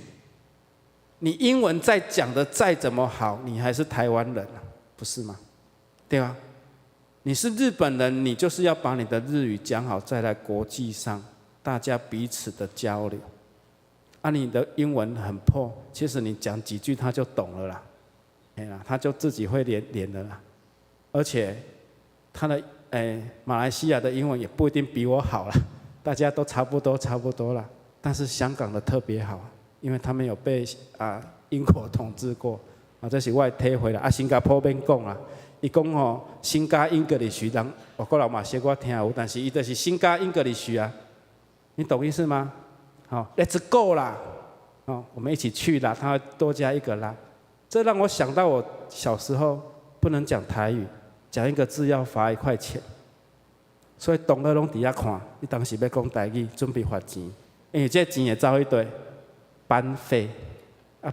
你英文再讲的再怎么好，你还是台湾人啊，不是吗？对吧？你是日本人，你就是要把你的日语讲好，再来国际上大家彼此的交流。你的英文很破，其实你讲几句他就懂了啦，他就自己会连了啦。而且他的马来西亚的英文也不一定比我好啦，大家都差不多啦。但是香港的特别好，因为他们有被英国统治过，这是我的体会啦。新加坡免讲啦。伊讲新加英格里许人，外国人嘛写我听有，但是伊就是新加英格里许啊，你懂意思吗？Let's go 啦，我们一起去啦，他会多加一个啦。这让我想到我小时候不能讲台语，讲一个字要罚1块钱，所以同学拢伫遐看，你当时要讲台语，准备罚钱，因为这钱也走一堆班费，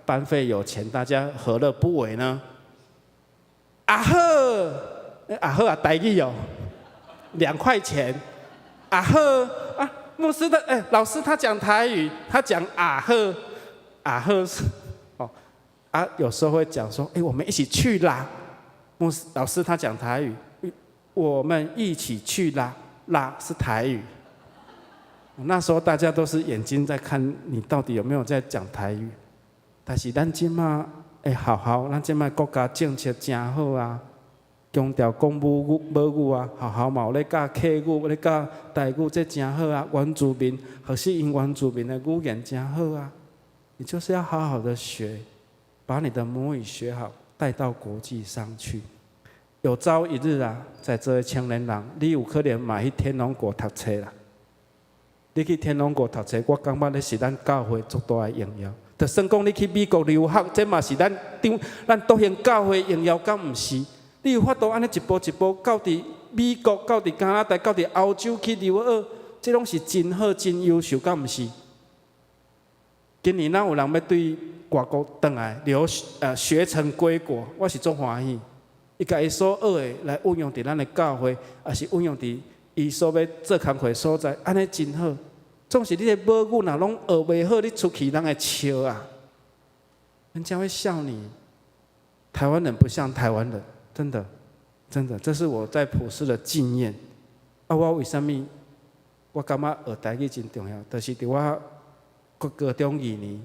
班费有钱，大家何乐不为呢？阿赫台语2块钱，牧师的老师他讲台语，他讲阿赫是有时候会讲说我们一起去啦，牧师老师他讲台语，我们一起去啦，啦是台语。那时候大家都是眼睛在看你到底有没有在讲台语，但是咱今嘛。好，咱即摆国家政策真好啊，强调讲母语啊，好嘛有咧教客语，咧教台语，这真好啊。原住民学习因原住民的语言真好啊。你就是要好好的学，把你的母语学好，带到国际上去。有朝一日啊，在这些青年人，你有可能嘛去天龙国读册啦。你去天龙国读册，我感觉那是咱教会足大的荣耀。就算讲你去美国留学，这嘛是咱导向教会荣耀，敢毋是？你有法度安尼一步一步到伫美国，到伫加拿大，到伫欧洲去留学，这拢是真好、真优秀，敢毋是？今年哪有人要对外国回来学成归国？我是足欢喜。伊家己所学的来运用伫咱的教会，也是运用伫伊所要做工课所在，安尼真好。总是你的母语若拢学袂好，你出去人会笑啊，人家会笑你。台湾人不像台湾人，真的，这是我在普世的经验。我为什么我感觉学台语真重要？就是伫我国高中2年，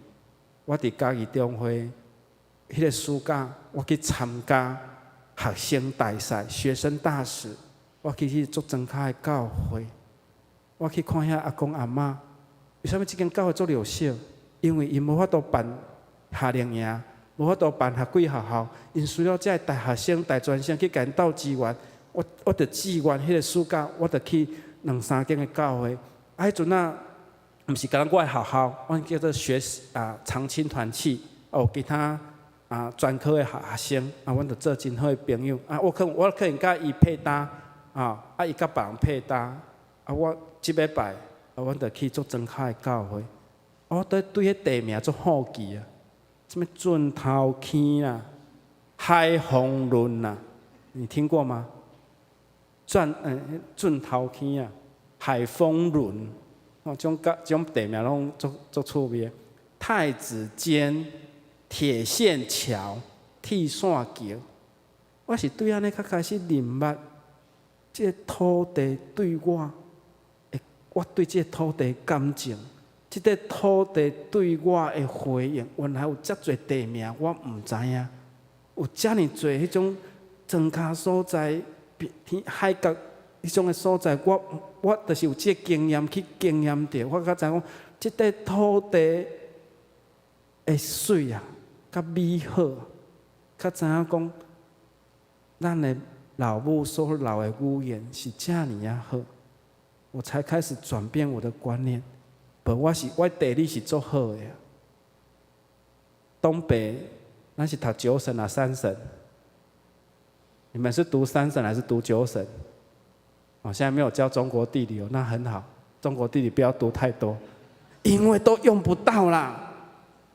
我伫嘉义中会个暑假，我去参加学生大赛、学生大使，我去做庄脚的教会，我去看遐阿公阿嬷。为什么这间教会做了小？因为因无法度办夏令营，无法度办学几学校，因需要这大学生、大专生去甲因斗资源。我着志愿迄个暑假，我着去2、3间的教会。迄阵啊，毋是干我的学校，我叫做长青团契，有其他专科的学生，阮着做真好的朋友。我可能甲伊配搭，伊甲别人配搭。我即礼拜，阮着去做庄脚的教会。我对迄地名做好奇啊，什么圳头坑啦、海丰仑啦，你听过吗？圳头坑啊，海丰仑，这种地名拢足趣味。太子间、铁线桥、铁线桥，我是对安尼较开始认捌，这个土地对我对这个土地感情，这个土地对我的回应，原来有遮侪地名我毋知影，有遮尔侪迄种庄脚所在。海角迄种的所在，我就是有这个经验去经验到，我才知讲，这块土地的水啊，较美好，较知影讲，咱的老母所老的语言是这样啊好，我才开始转变我的观念。不，我地理是做好的。东北，咱是读9省啊3省。你们是读3省还是读9省？现在没有教中国地理哦，那很好。中国地理不要读太多，因为都用不到啦。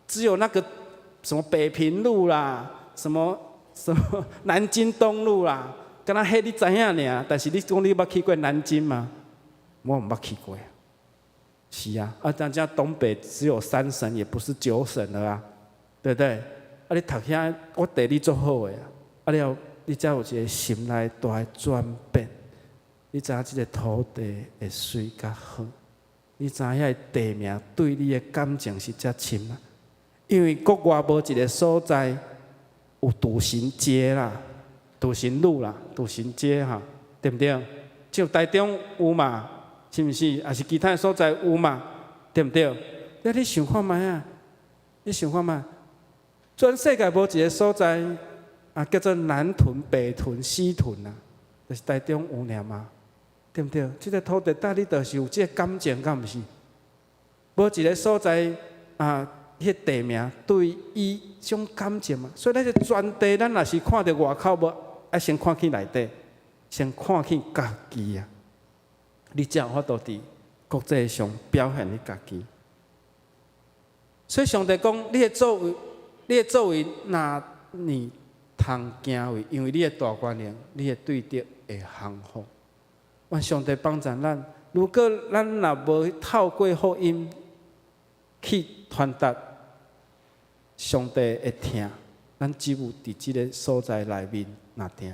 只有那个什么北平路啦，什么南京东路啦，敢若迄你知影尔。但是你讲你捌去过南京吗？我毋捌去过。是啊，咱家东北只有3省，也不是9省了啊，对不对？你读遐，我地理做好的啊，了。你才有一个心内大的转变，你知影即个土地的水较好，你知影遐地名对你的感情是遮深啊。因为国外无一个所在有独行街啦、独行路啦、独行街哈，对不对？只有台中有嘛，是毋是？还是其他的所在有嘛，对不对？你想看觅啊？你想看觅？全世界无一个所在。叫做南屯、北屯、西屯啊，就是台中有尔嘛，对不对？这个土地带你就是有这个感情，敢毋是？无一个所在迄地名对伊种感情嘛，所以咱个全地，咱若是看到外口无，要先看去内底，先看去家己啊，你才有法度伫国际上表现你家己。所以上帝讲，你的作为，若你通行为，因为你的大观念，你的对德会幸福。愿上帝帮助咱。如果咱若无透过福音去传达上帝的听，咱只有伫即个所在内面若听。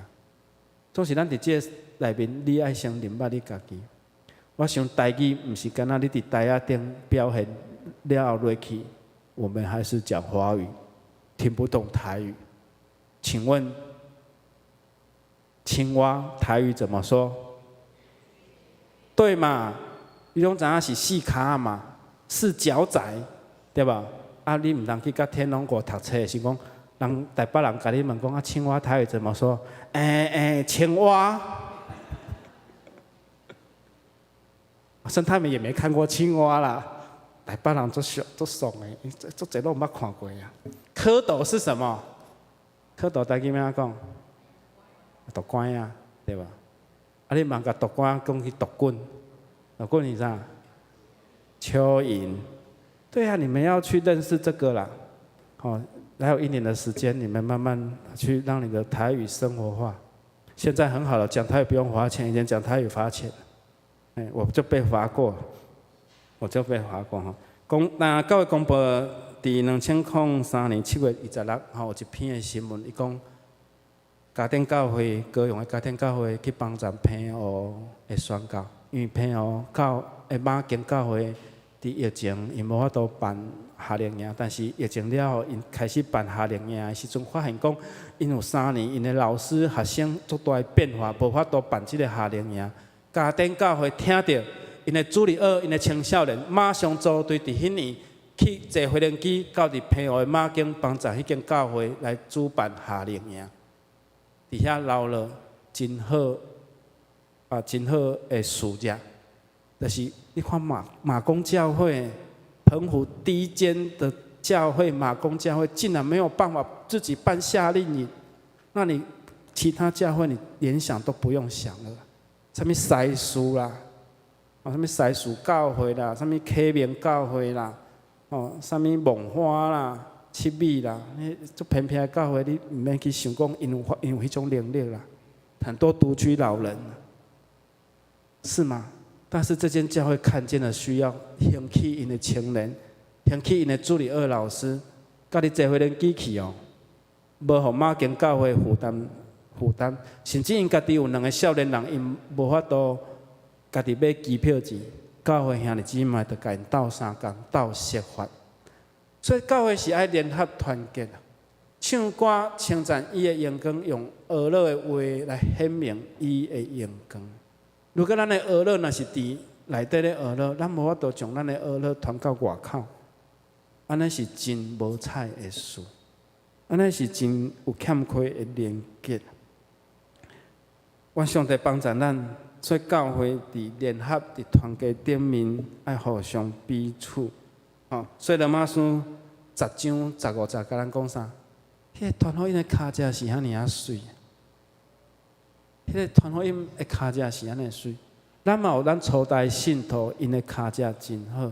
总是咱伫即个内面，你爱先认捌你家己。我想台语毋是干那你伫台仔顶表现了后落去，我们还是讲华语，听不懂台语。请问，青蛙台语怎么说？对嘛？你拢知影是4脚嘛，4脚仔，对吧？你毋通去甲天龙国读册，是讲人台北人甲你问讲青蛙台语怎么说？青蛙。生态们也没看过青蛙啦，台北人做怂的，做侪拢毋捌看过啊。蝌蚪是什么？蝌蚪台语怎讲？毒管啊，对吧？你问甲毒管讲去毒棍，毒棍是啥？蚯蚓。对啊，你们要去认识这个啦。还有1年的时间，你们慢慢去让你的台语生活化。现在很好了，讲台语不用花钱，以前讲台语罚钱。我就被罚过哈。那教会公布伫2003年7月26号有一篇的新闻，伊讲嘉典教会高雄的嘉典教会去帮助澎湖的宣教，因为澎湖马经教会伫疫情，因无法度办夏令营，但是疫情了后，因开始办夏令营的时阵，发现讲，因有3年，因的老师、学生足大的变化，无法度办即个夏令营。家庭教会听到因的主日学、因的青少年，马上组队伫迄年去坐飞轮机到伫平湖的马经帮助迄间教会来主办夏令营，伫遐留了真好真好的事业。就是你看马公教会，澎湖第一间的教会马公教会，竟然没有办法自己办夏令营，那你其他教会你连想都不用想了，什么西书啦，什么西书教会啦，什么启明教会啦，什么梦花啦、七米啦，这偏偏的教会你唔免去想讲因有迄种能力啦，很多独居老人，是吗？但是这间教会看见了需要，兴起因的青年，兴起因的助理2老师，甲你坐回轮机去哦，无互马经教会负担，甚至因家己有2个少年人，因无法度家己买机票钱，教会兄弟姊妹就甲因斗3工，斗设法。所以教会是爱联合团结，唱歌称赞伊的荣光，用俄勒的话来显明伊的荣光。如果咱的俄勒若是伫内底的俄勒，咱无法度将咱的俄勒传到外口，安尼是真无彩的事，安尼是真有欠缺的连结。愿上帝帮助咱，所以教会伫联合、伫团结顶面，爱互相彼此。所以罗马书10章15节，甲咱讲啥？迄个传福音的骹只是遐尔水。迄个传福音的骹只是安尼水，咱嘛有咱初代信徒，因的骹只真好。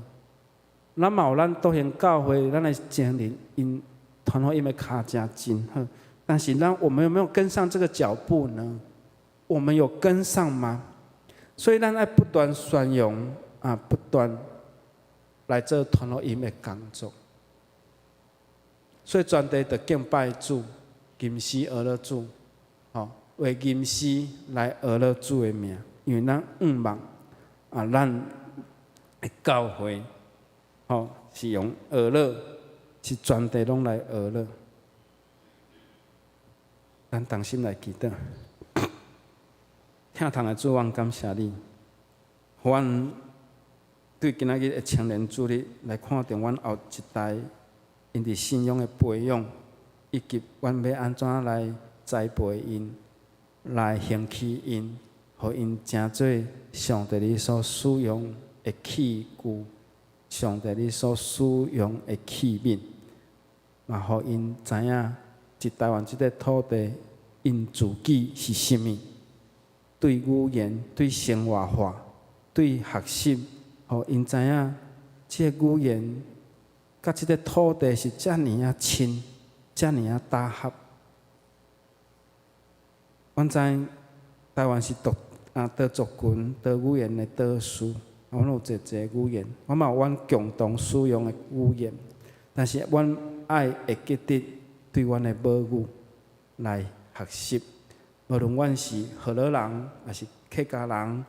咱嘛有咱笃行教会，咱的经历，因传福音的骹只真好。但是我们有没有跟上这个脚步呢？我们有跟上吗？所以咱爱不断宣扬不断来做传福音的工作。所以全地就敬拜主，吟诗俄勒主，为吟诗来俄勒主的名，因为咱望咱的教会，是用俄勒，是全地拢来俄勒。咱同心来祈祷，听堂的主，阮感谢你，互阮对今仔日的青年主日来看重阮后一代因伫信仰的培养，以及阮要安怎来栽培因。来兴起因，互因成做上帝你所使用的器具，上帝你所使用的器皿，嘛，互因知影，即台湾即个土地，因自己是甚物？对语言、对生活化、对学习，互因知影，即个语言甲即个土地是遮尔亲，遮尔搭合。阮知台湾是多族群、多语言的岛屿，阮有侪语言，阮嘛有阮共同使用的语言，但是阮爱会记得对阮的母语来学习，无论阮是荷兰人，还是客家人，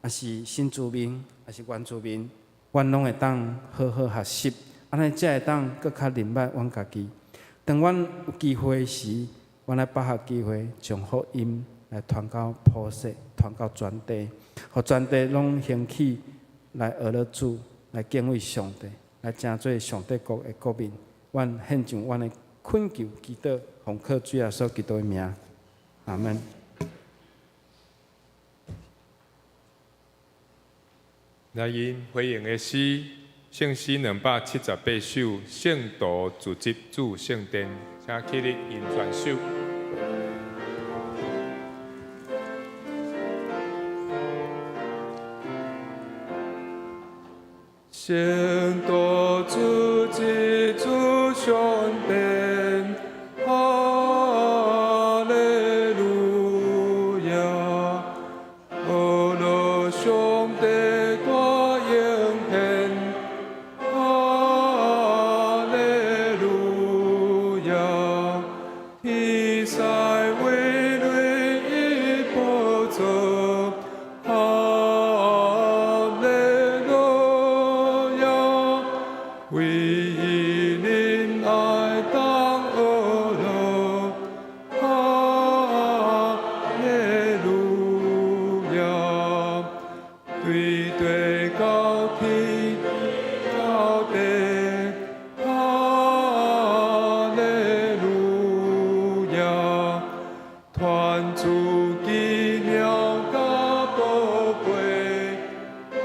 还是新住民，还是原住民，阮拢会当好好学习，安尼才会当搁较明白阮家己。当阮有机会时，阮来把握机会，将福音来传到普世，传到全地，互全地拢兴起来学了主，来敬畏上帝，来成做上帝国的国民。阮献上阮的恳求祈祷，奉靠主耶稣基督的名，阿门。来因回应的诗，圣诗278首，圣徒自集主圣殿，请起立因全首。圣徒自集主圣殿，哈利路亚，阿拉上帝大应献，哈利路亚，天使为雷伊宝座，哈利路亚。万主奇妙甲宝贝，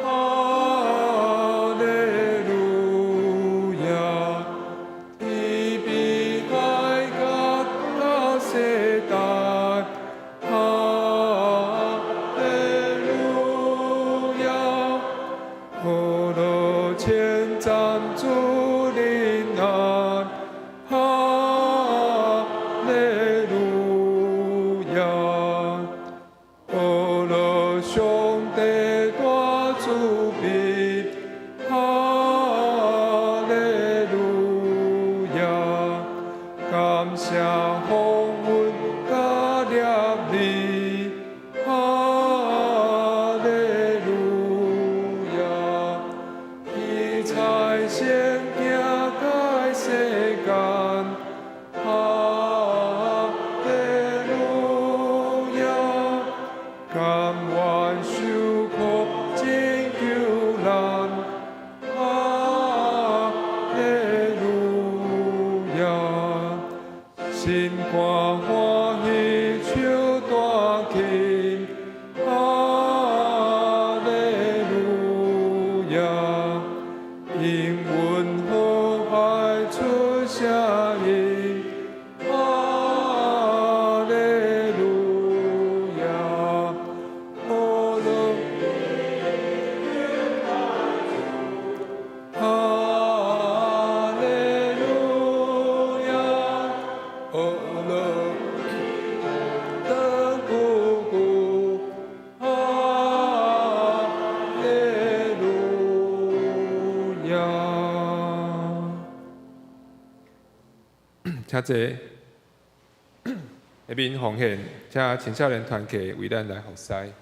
哈利路亚！天比海角大世代，哈利路亚！何乐千赞主临安，哈利路亚！何乐上帝大慈悲，哈利路亚！感谢风云甲烈日，哈利路亚！奇才先行改世间，哈利路亚！甘愿受苦拯救咱，哈利路亚！心肝欢喜手大起，哈利路亚！因阮好爱出声音，哈利路亚！哦乐，哈利路亚！哦乐，登姑姑，哈利路亚！请坐，下面奉献，请青少年团体为咱来服侍。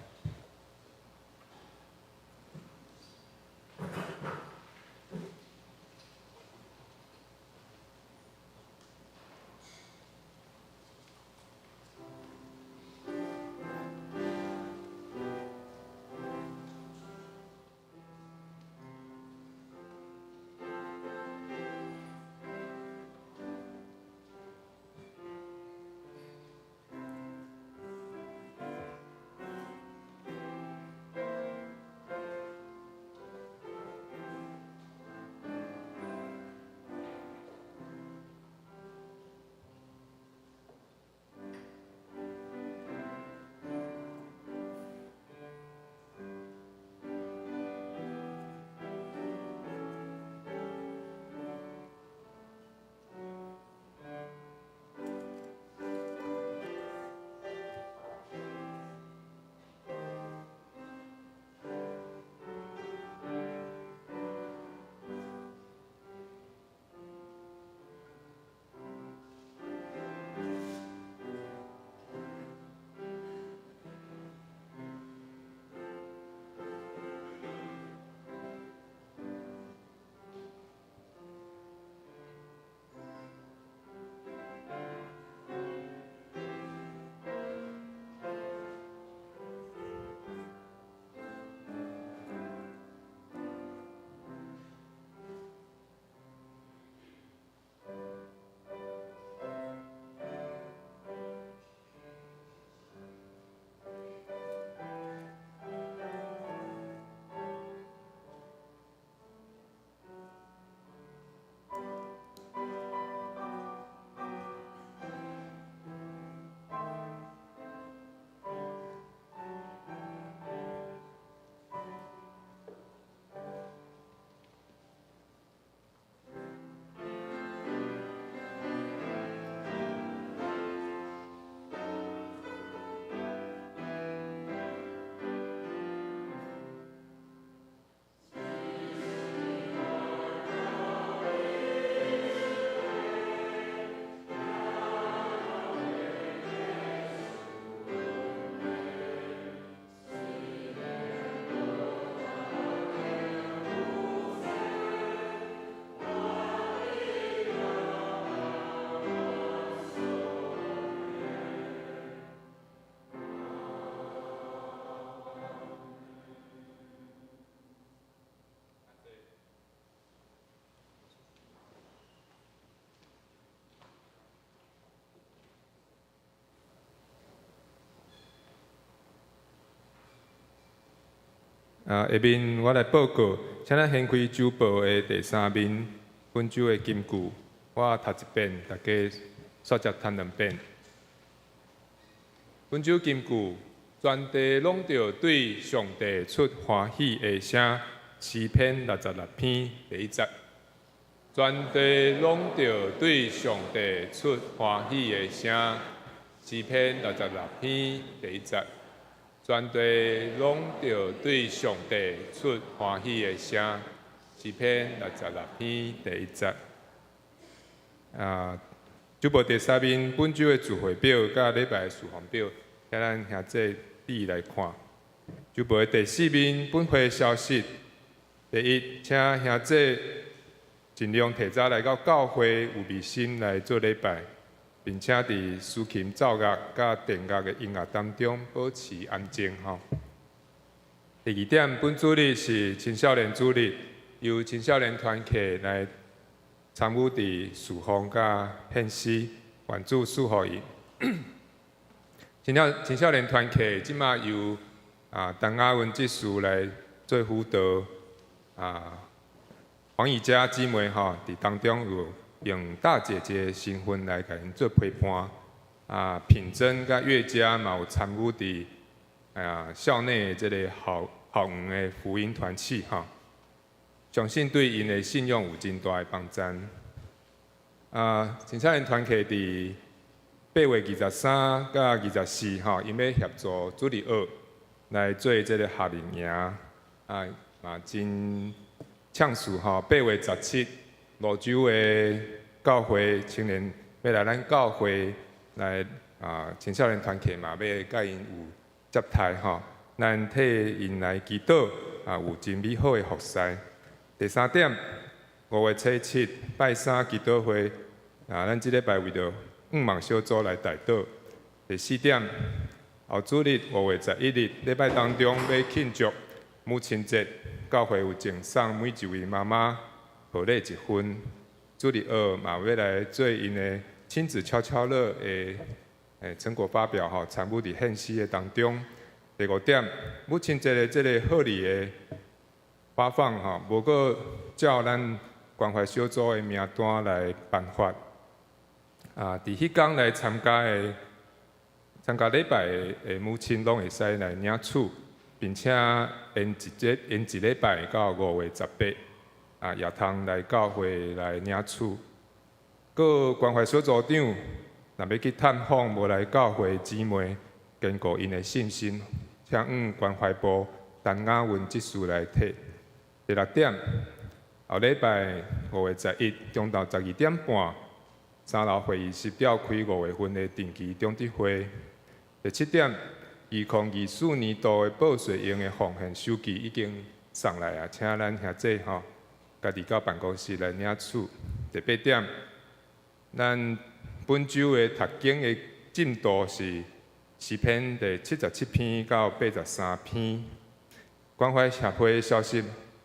下面我来报告，请咱掀开周报的第3面，本周的金句，我读一遍，大家刷只读2遍。本周金句，全地拢着对上帝出欢喜的声，诗篇66篇第1节。全地拢着对上帝出欢喜的声，诗篇66篇第1节。全地拢着对上帝出欢喜的声，诗篇66篇第1节。周报第3面，本周的聚会表甲礼拜的事项表，请咱兄弟弟来看。周报的第4面，本会消息。第一，请兄弟尽量提早来到教会有微心来做礼拜，并且伫司琴奏乐甲电乐的音乐当中保持安静吼。第2点，本主日是青少年主日，由青少年团契来参与伫侍奉甲献诗，愿主赐福因。青少年团契即马由陈雅文执事来做辅导，黄以佳姊妹吼伫当中有用大姐姐的身份来甲因做陪伴，品珍甲月佳嘛有参与伫校内的即个校园的福音团契吼，相信对因的信仰有真大的帮助。青少年团契伫8月23甲24吼，因要协助主日学来做即个夏令营，嘛真呛数吼。8月17，泸州的教会青年要来咱教会来青少年团契嘛，要甲因有接待吼，咱替因来祈祷有真美好的服侍。第3点，5月7拜3祈祷会，咱即礼拜为着5万小组来代祷。第4点，后主日5月11日礼拜当中要庆祝母亲节，教会有赠送每一位妈妈贺礼1份。主日学嘛要来做因的亲子悄悄乐的成果发表吼，参与伫献诗的当中。第5点，母亲节的即个贺礼的发放吼，无过照咱关怀小组的名单来颁发。伫迄天来参加礼拜的母亲，拢会使来领取，并且延一礼拜到5月18，也通来教会来领取。个关怀小组长若要去探访无来教会姊妹，坚固因的信心，请向关怀部陈雅文执事来提。第6点，后礼拜5月11中昼12点半，3楼会议室召开5月份的定期中执会。第7点，2024年度的报税用的奉献收据已经送来啊，请咱兄弟吼，家己到办公室来领取。第8点，咱本周的读经的进度是诗篇第77篇到83篇。关怀协会的消息，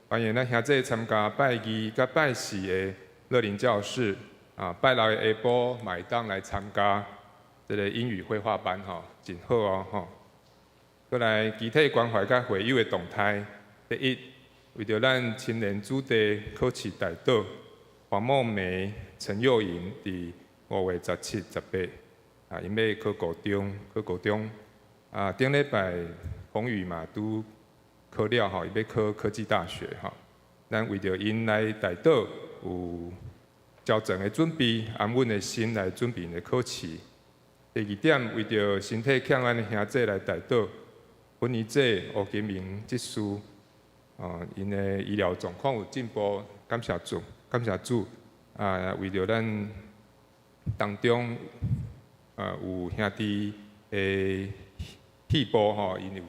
欢迎咱兄弟参加拜2甲拜4的乐龄教室，拜6的下晡嘛会当来参加这个英语绘画班吼，真好哦吼。过来具体关怀甲会友的动态，第一，为着咱青年子弟考试代祷，黄梦梅、陈幼莹伫5月17、18，因要考高中，顶礼拜洪宇嘛拄考了吼，伊要考科技大学吼。咱为着因来代祷，有焦整的准备，安稳的心来准备因的考试。第2点，为着身体欠安的兄弟来代祷，婚仪姐吴金明执事，因的医疗状况有进步，感谢主，为着咱当中有兄弟的肺部吼，因有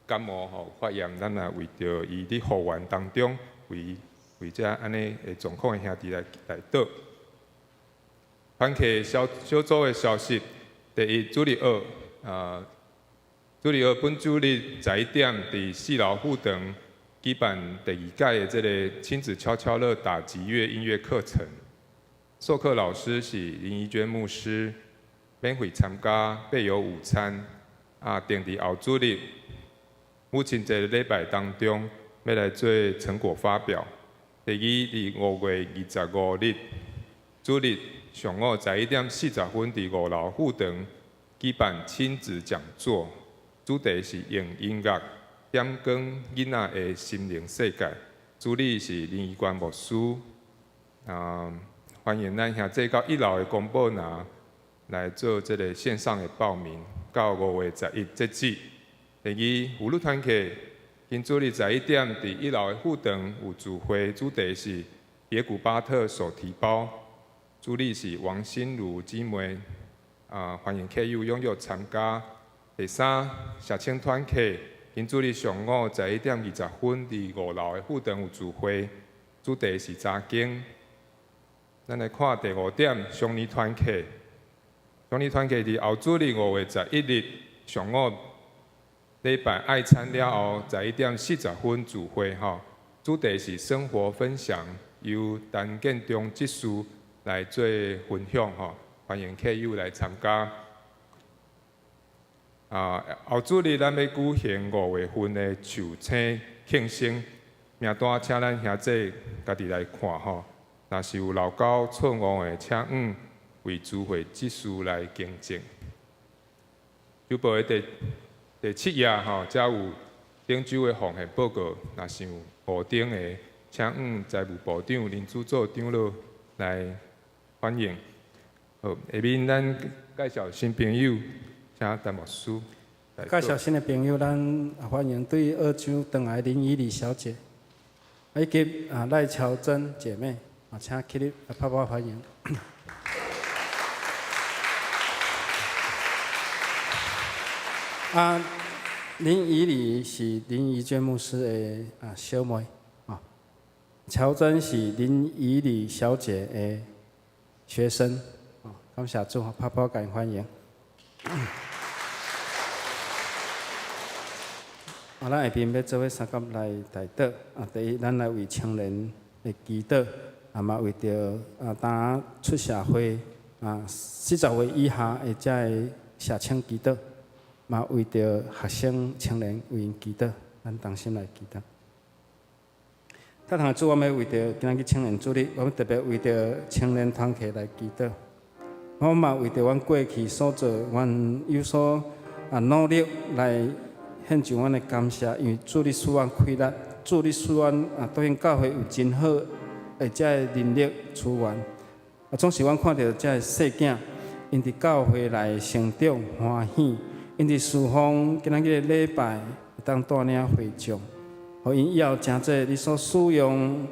感冒吼发炎，咱也为着伊伫复原当中，为这安尼的状况的兄弟来代祷。团契小组的消息。第一，主日学，本主日11点伫4楼副堂举办第2届的这个亲子悄悄乐打击乐音乐课程，授课老师是林怡娟牧师，免费参加，备有午餐，定伫后主日母亲节礼拜当中，要来做成果发表。第二，伫5月25日，主日上午11点40分，伫5楼副堂举办亲子讲座，主题是用音乐点光囡仔的心灵世界。主理是林义冠牧师。欢迎咱兄弟到1楼的公报拿来做这个线上的报名，到5月11截止。第二，妇女团契今主日11点伫1楼的副堂有聚会，主题是野古巴特手提包，主理是王心如姊妹。欢迎客友踊跃参加。第三，社青团契今主日上午11点20分伫5楼的副堂有聚会，主题是查经。咱来看第5点，双年团契。双年团契伫后主日5月11日上午礼拜爱餐了后11点40分聚会吼，主题是生活分享，由陈建中执事来做分享吼，欢迎客友来参加。后主日咱要举行5月份的寿星庆生名单，请咱兄弟家己来看吼。若是有老高错误的，请为主会指示来更正。邮报的第7页吼，才有顶周的奉献报告。若是有补丁的，请财务部长林主座长老来反映。好，下面咱介绍新朋友，请陈牧师。介绍新的朋友，咱欢迎对澳洲回来林依丽小姐，以及赖乔珍姐妹，请起立拍拍欢迎。林依丽是林怡娟牧师的小妹，乔珍是林依丽小姐的学生，感谢主，拍拍感欢迎。咱下边要做伙三甲来代祷。第一，咱来为青年的祈祷，嘛为着当出社会40岁以下的这个社青祈祷，嘛为着学生青年为因祈祷，咱同心来祈祷。他主，我们要为着今日青年主日，我们特别为着青年团契来祈祷。我嘛为着阮过去所做，阮有所努力来献上阮的感谢，因为主你使阮开力，主你使阮对因教会有真好的这个能力资源。总是阮看到这个细囝，因伫教会内成长欢喜，因伫侍奉今日礼拜当带领会众，互因以后诚侪你所使用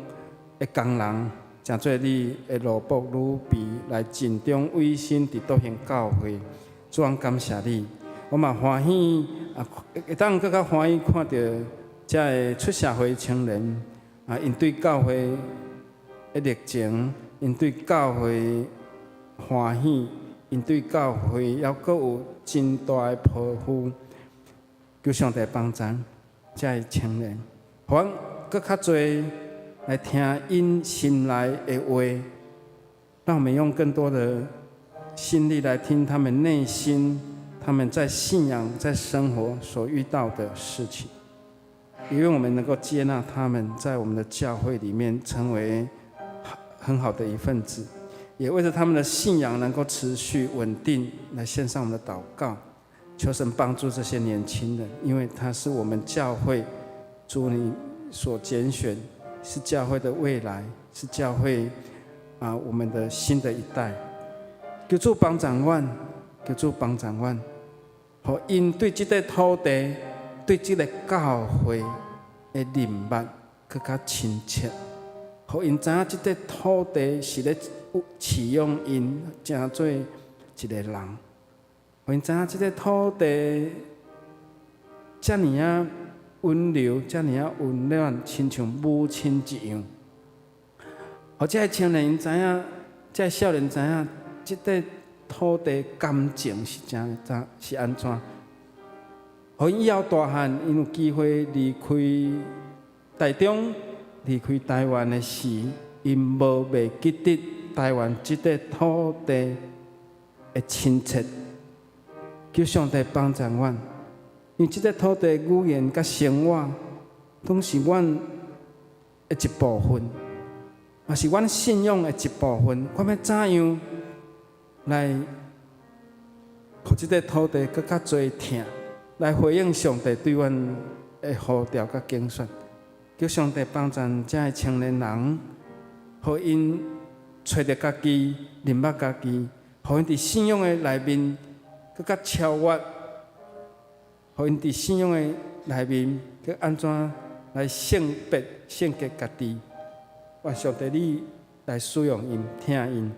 的工人，诚侪你的奴仆女婢来尽忠委身伫倒行教会。主，阮感谢你。我嘛欢喜会当更较欢喜看到这个出社会青年因对教会的热情，因对教会欢喜，因对教会还阁有真大的抱负。求上帝帮助这个青年，互阮阁较侪来听因心内的话，让我们用更多的心力来听他们内心。他们在信仰、在生活所遇到的事情，也愿我们能够接纳他们在我们的教会里面成为很好的一份子，也为着他们的信仰能够持续稳定来献上我们的祷告，求神帮助这些年轻人，因为他是我们教会主你所拣选，是教会的未来，是教会我们的新的一代。求主帮助阮，求主帮助阮。互因对这块土地、对这个教会的认捌更加亲切，互因知影这块土地是咧饲养因，成做一个人。互因知影这块土地遮尔温柔，遮尔温暖，亲像母亲一样。互这青年因知影，这少年知影，这块土地感情是是安怎？互因以后大汉，因有机会离开台中、离开台湾的时，因无袂记得台湾这块土地的亲切。求上帝帮助阮，因为即个土地语言甲生活，拢是阮的一部分，也是阮信仰的一部分。我要怎样来，互即个土地更较侪疼，来回应上帝对阮的呼召甲拣选，叫上帝帮助遮的青年人，互因找着家己，认捌家己，互因伫信仰的内面更较超越，互因伫信仰的内面，佮安怎来圣别、圣洁家己。愿上帝你来使用因、听因。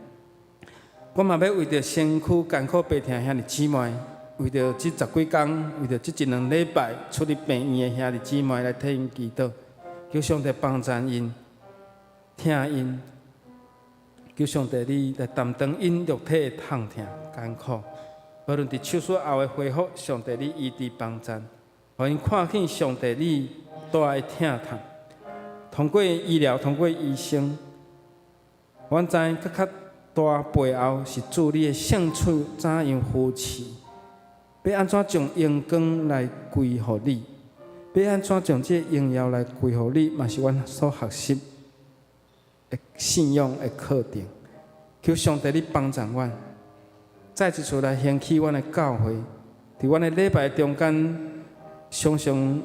我嘛要为着身躯艰苦悲痛兄弟姊妹，为着这10几天，为着这1、2礼拜出入病院的兄弟姊妹来替因祈祷，叫上帝帮助因、听因，叫上帝你来担当因肉体的痛痛艰苦。无论伫手术后的恢复，上帝你医治帮助，互因看见上帝你大的疼痛。通过医疗，通过医生，阮知更较大背后是主你的圣处怎样扶持，要安怎将荣光来归互你，要安怎将这荣耀来归互你，嘛是阮所学习的信仰的课程。求上帝你帮助阮，再一次来兴起阮的教会，伫阮的礼拜中间，常常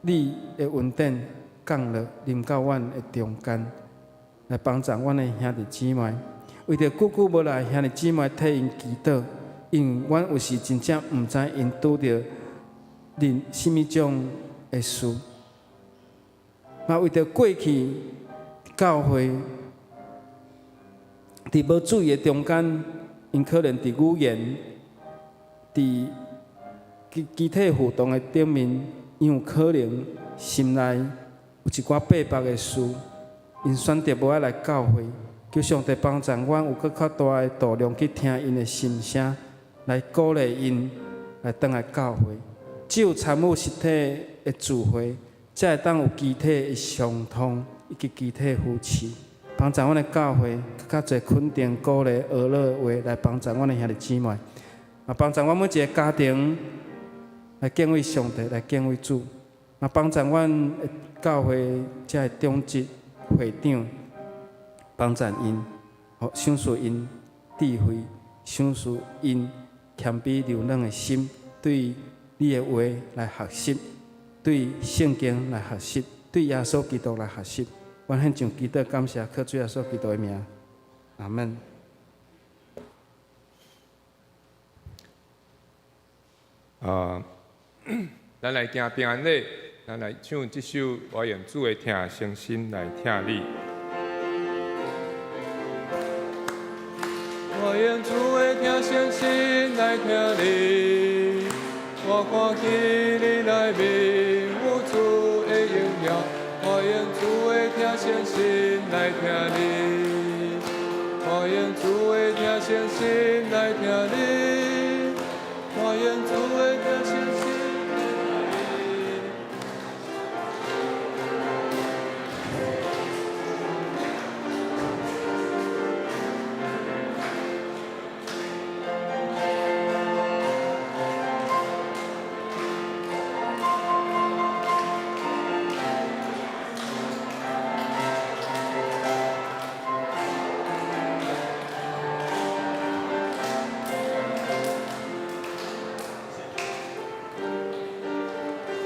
你的恩典降落临到阮的中间，来帮助阮的兄弟姊妹。为着久久无来兄弟姊妹替因祈祷，因为阮有时真正毋知因拄着什么种的事。嘛为着过去教会伫无注意的中间，因可能伫语言、伫肢体互动的顶面，因有可能心内有一寡背叛的事，因选择无爱来教会。求上帝帮助阮有更较大的度量去听因的心声，来鼓励因来倒来教会。只有参与实体的聚会，才会当有肢体的相通以及肢体扶持，帮助阮的教会更较侪肯定、鼓励、学乐话来帮助阮的兄弟姊妹，也帮助阮每一个家庭来敬畏上帝，来敬畏主，也帮助阮的教会遮的长职会长。帮助因，赏赐因智慧，赏赐因谦卑柔软的心，对你的话来学习，对圣经来学习，对耶稣基督来学习。阮献上祈祷感谢，靠主耶稣基督的名，阿门。咱来行平安礼，咱来唱这首《我用主的听诚心来听你》。我用主的听诚心来听你，我看见你内面有主的荣耀。我用主的听诚心来听你，我用主的听诚心来听你，我用主的听诚心来听你。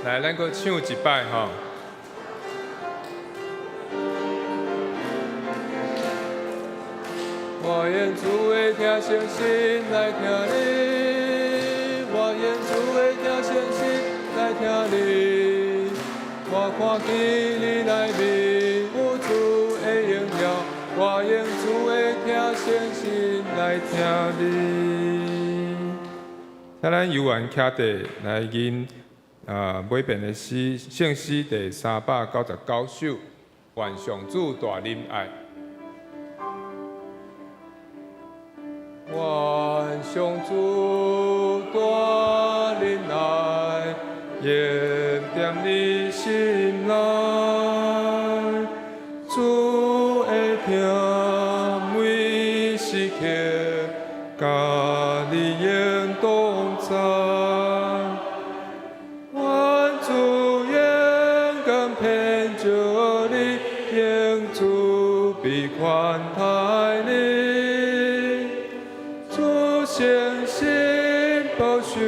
来，咱搁唱一摆吼。我用主的听诚心来听你，我用主的听诚心来听你，我看见你内面有主的荣耀，我用主的听诚心来听你。请咱游玩徛地来吟。每遍的诗，圣诗第399首，愿上主大仁爱。愿上主大仁爱，延点你心内，主会听每时刻，甲你应同在。款待你，主诚心保守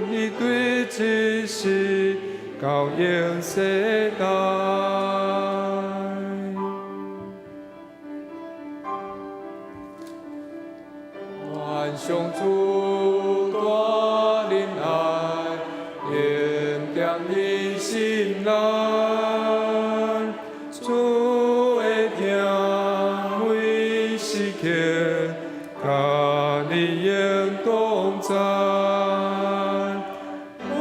你对之事，到永世代。愿上主大仁爱，应在你心内。主会听每时刻，甲你应同在。愿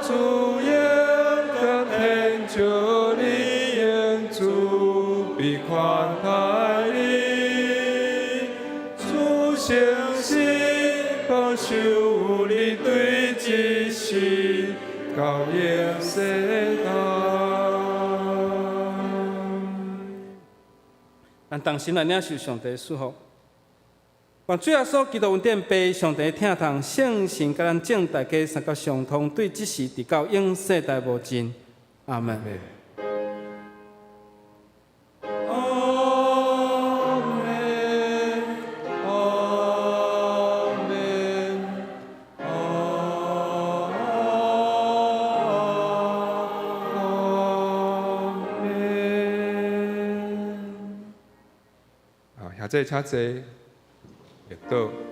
主应当献着你应主，必款待你。主诚心保守你对之事，到永世代。咱同心来领受上帝的祝福。愿主耶稣基督恩典被上帝听从，圣神甲咱正大家三角相通，对即时直到永世代无尽。阿门。啊，现在请坐，列倒。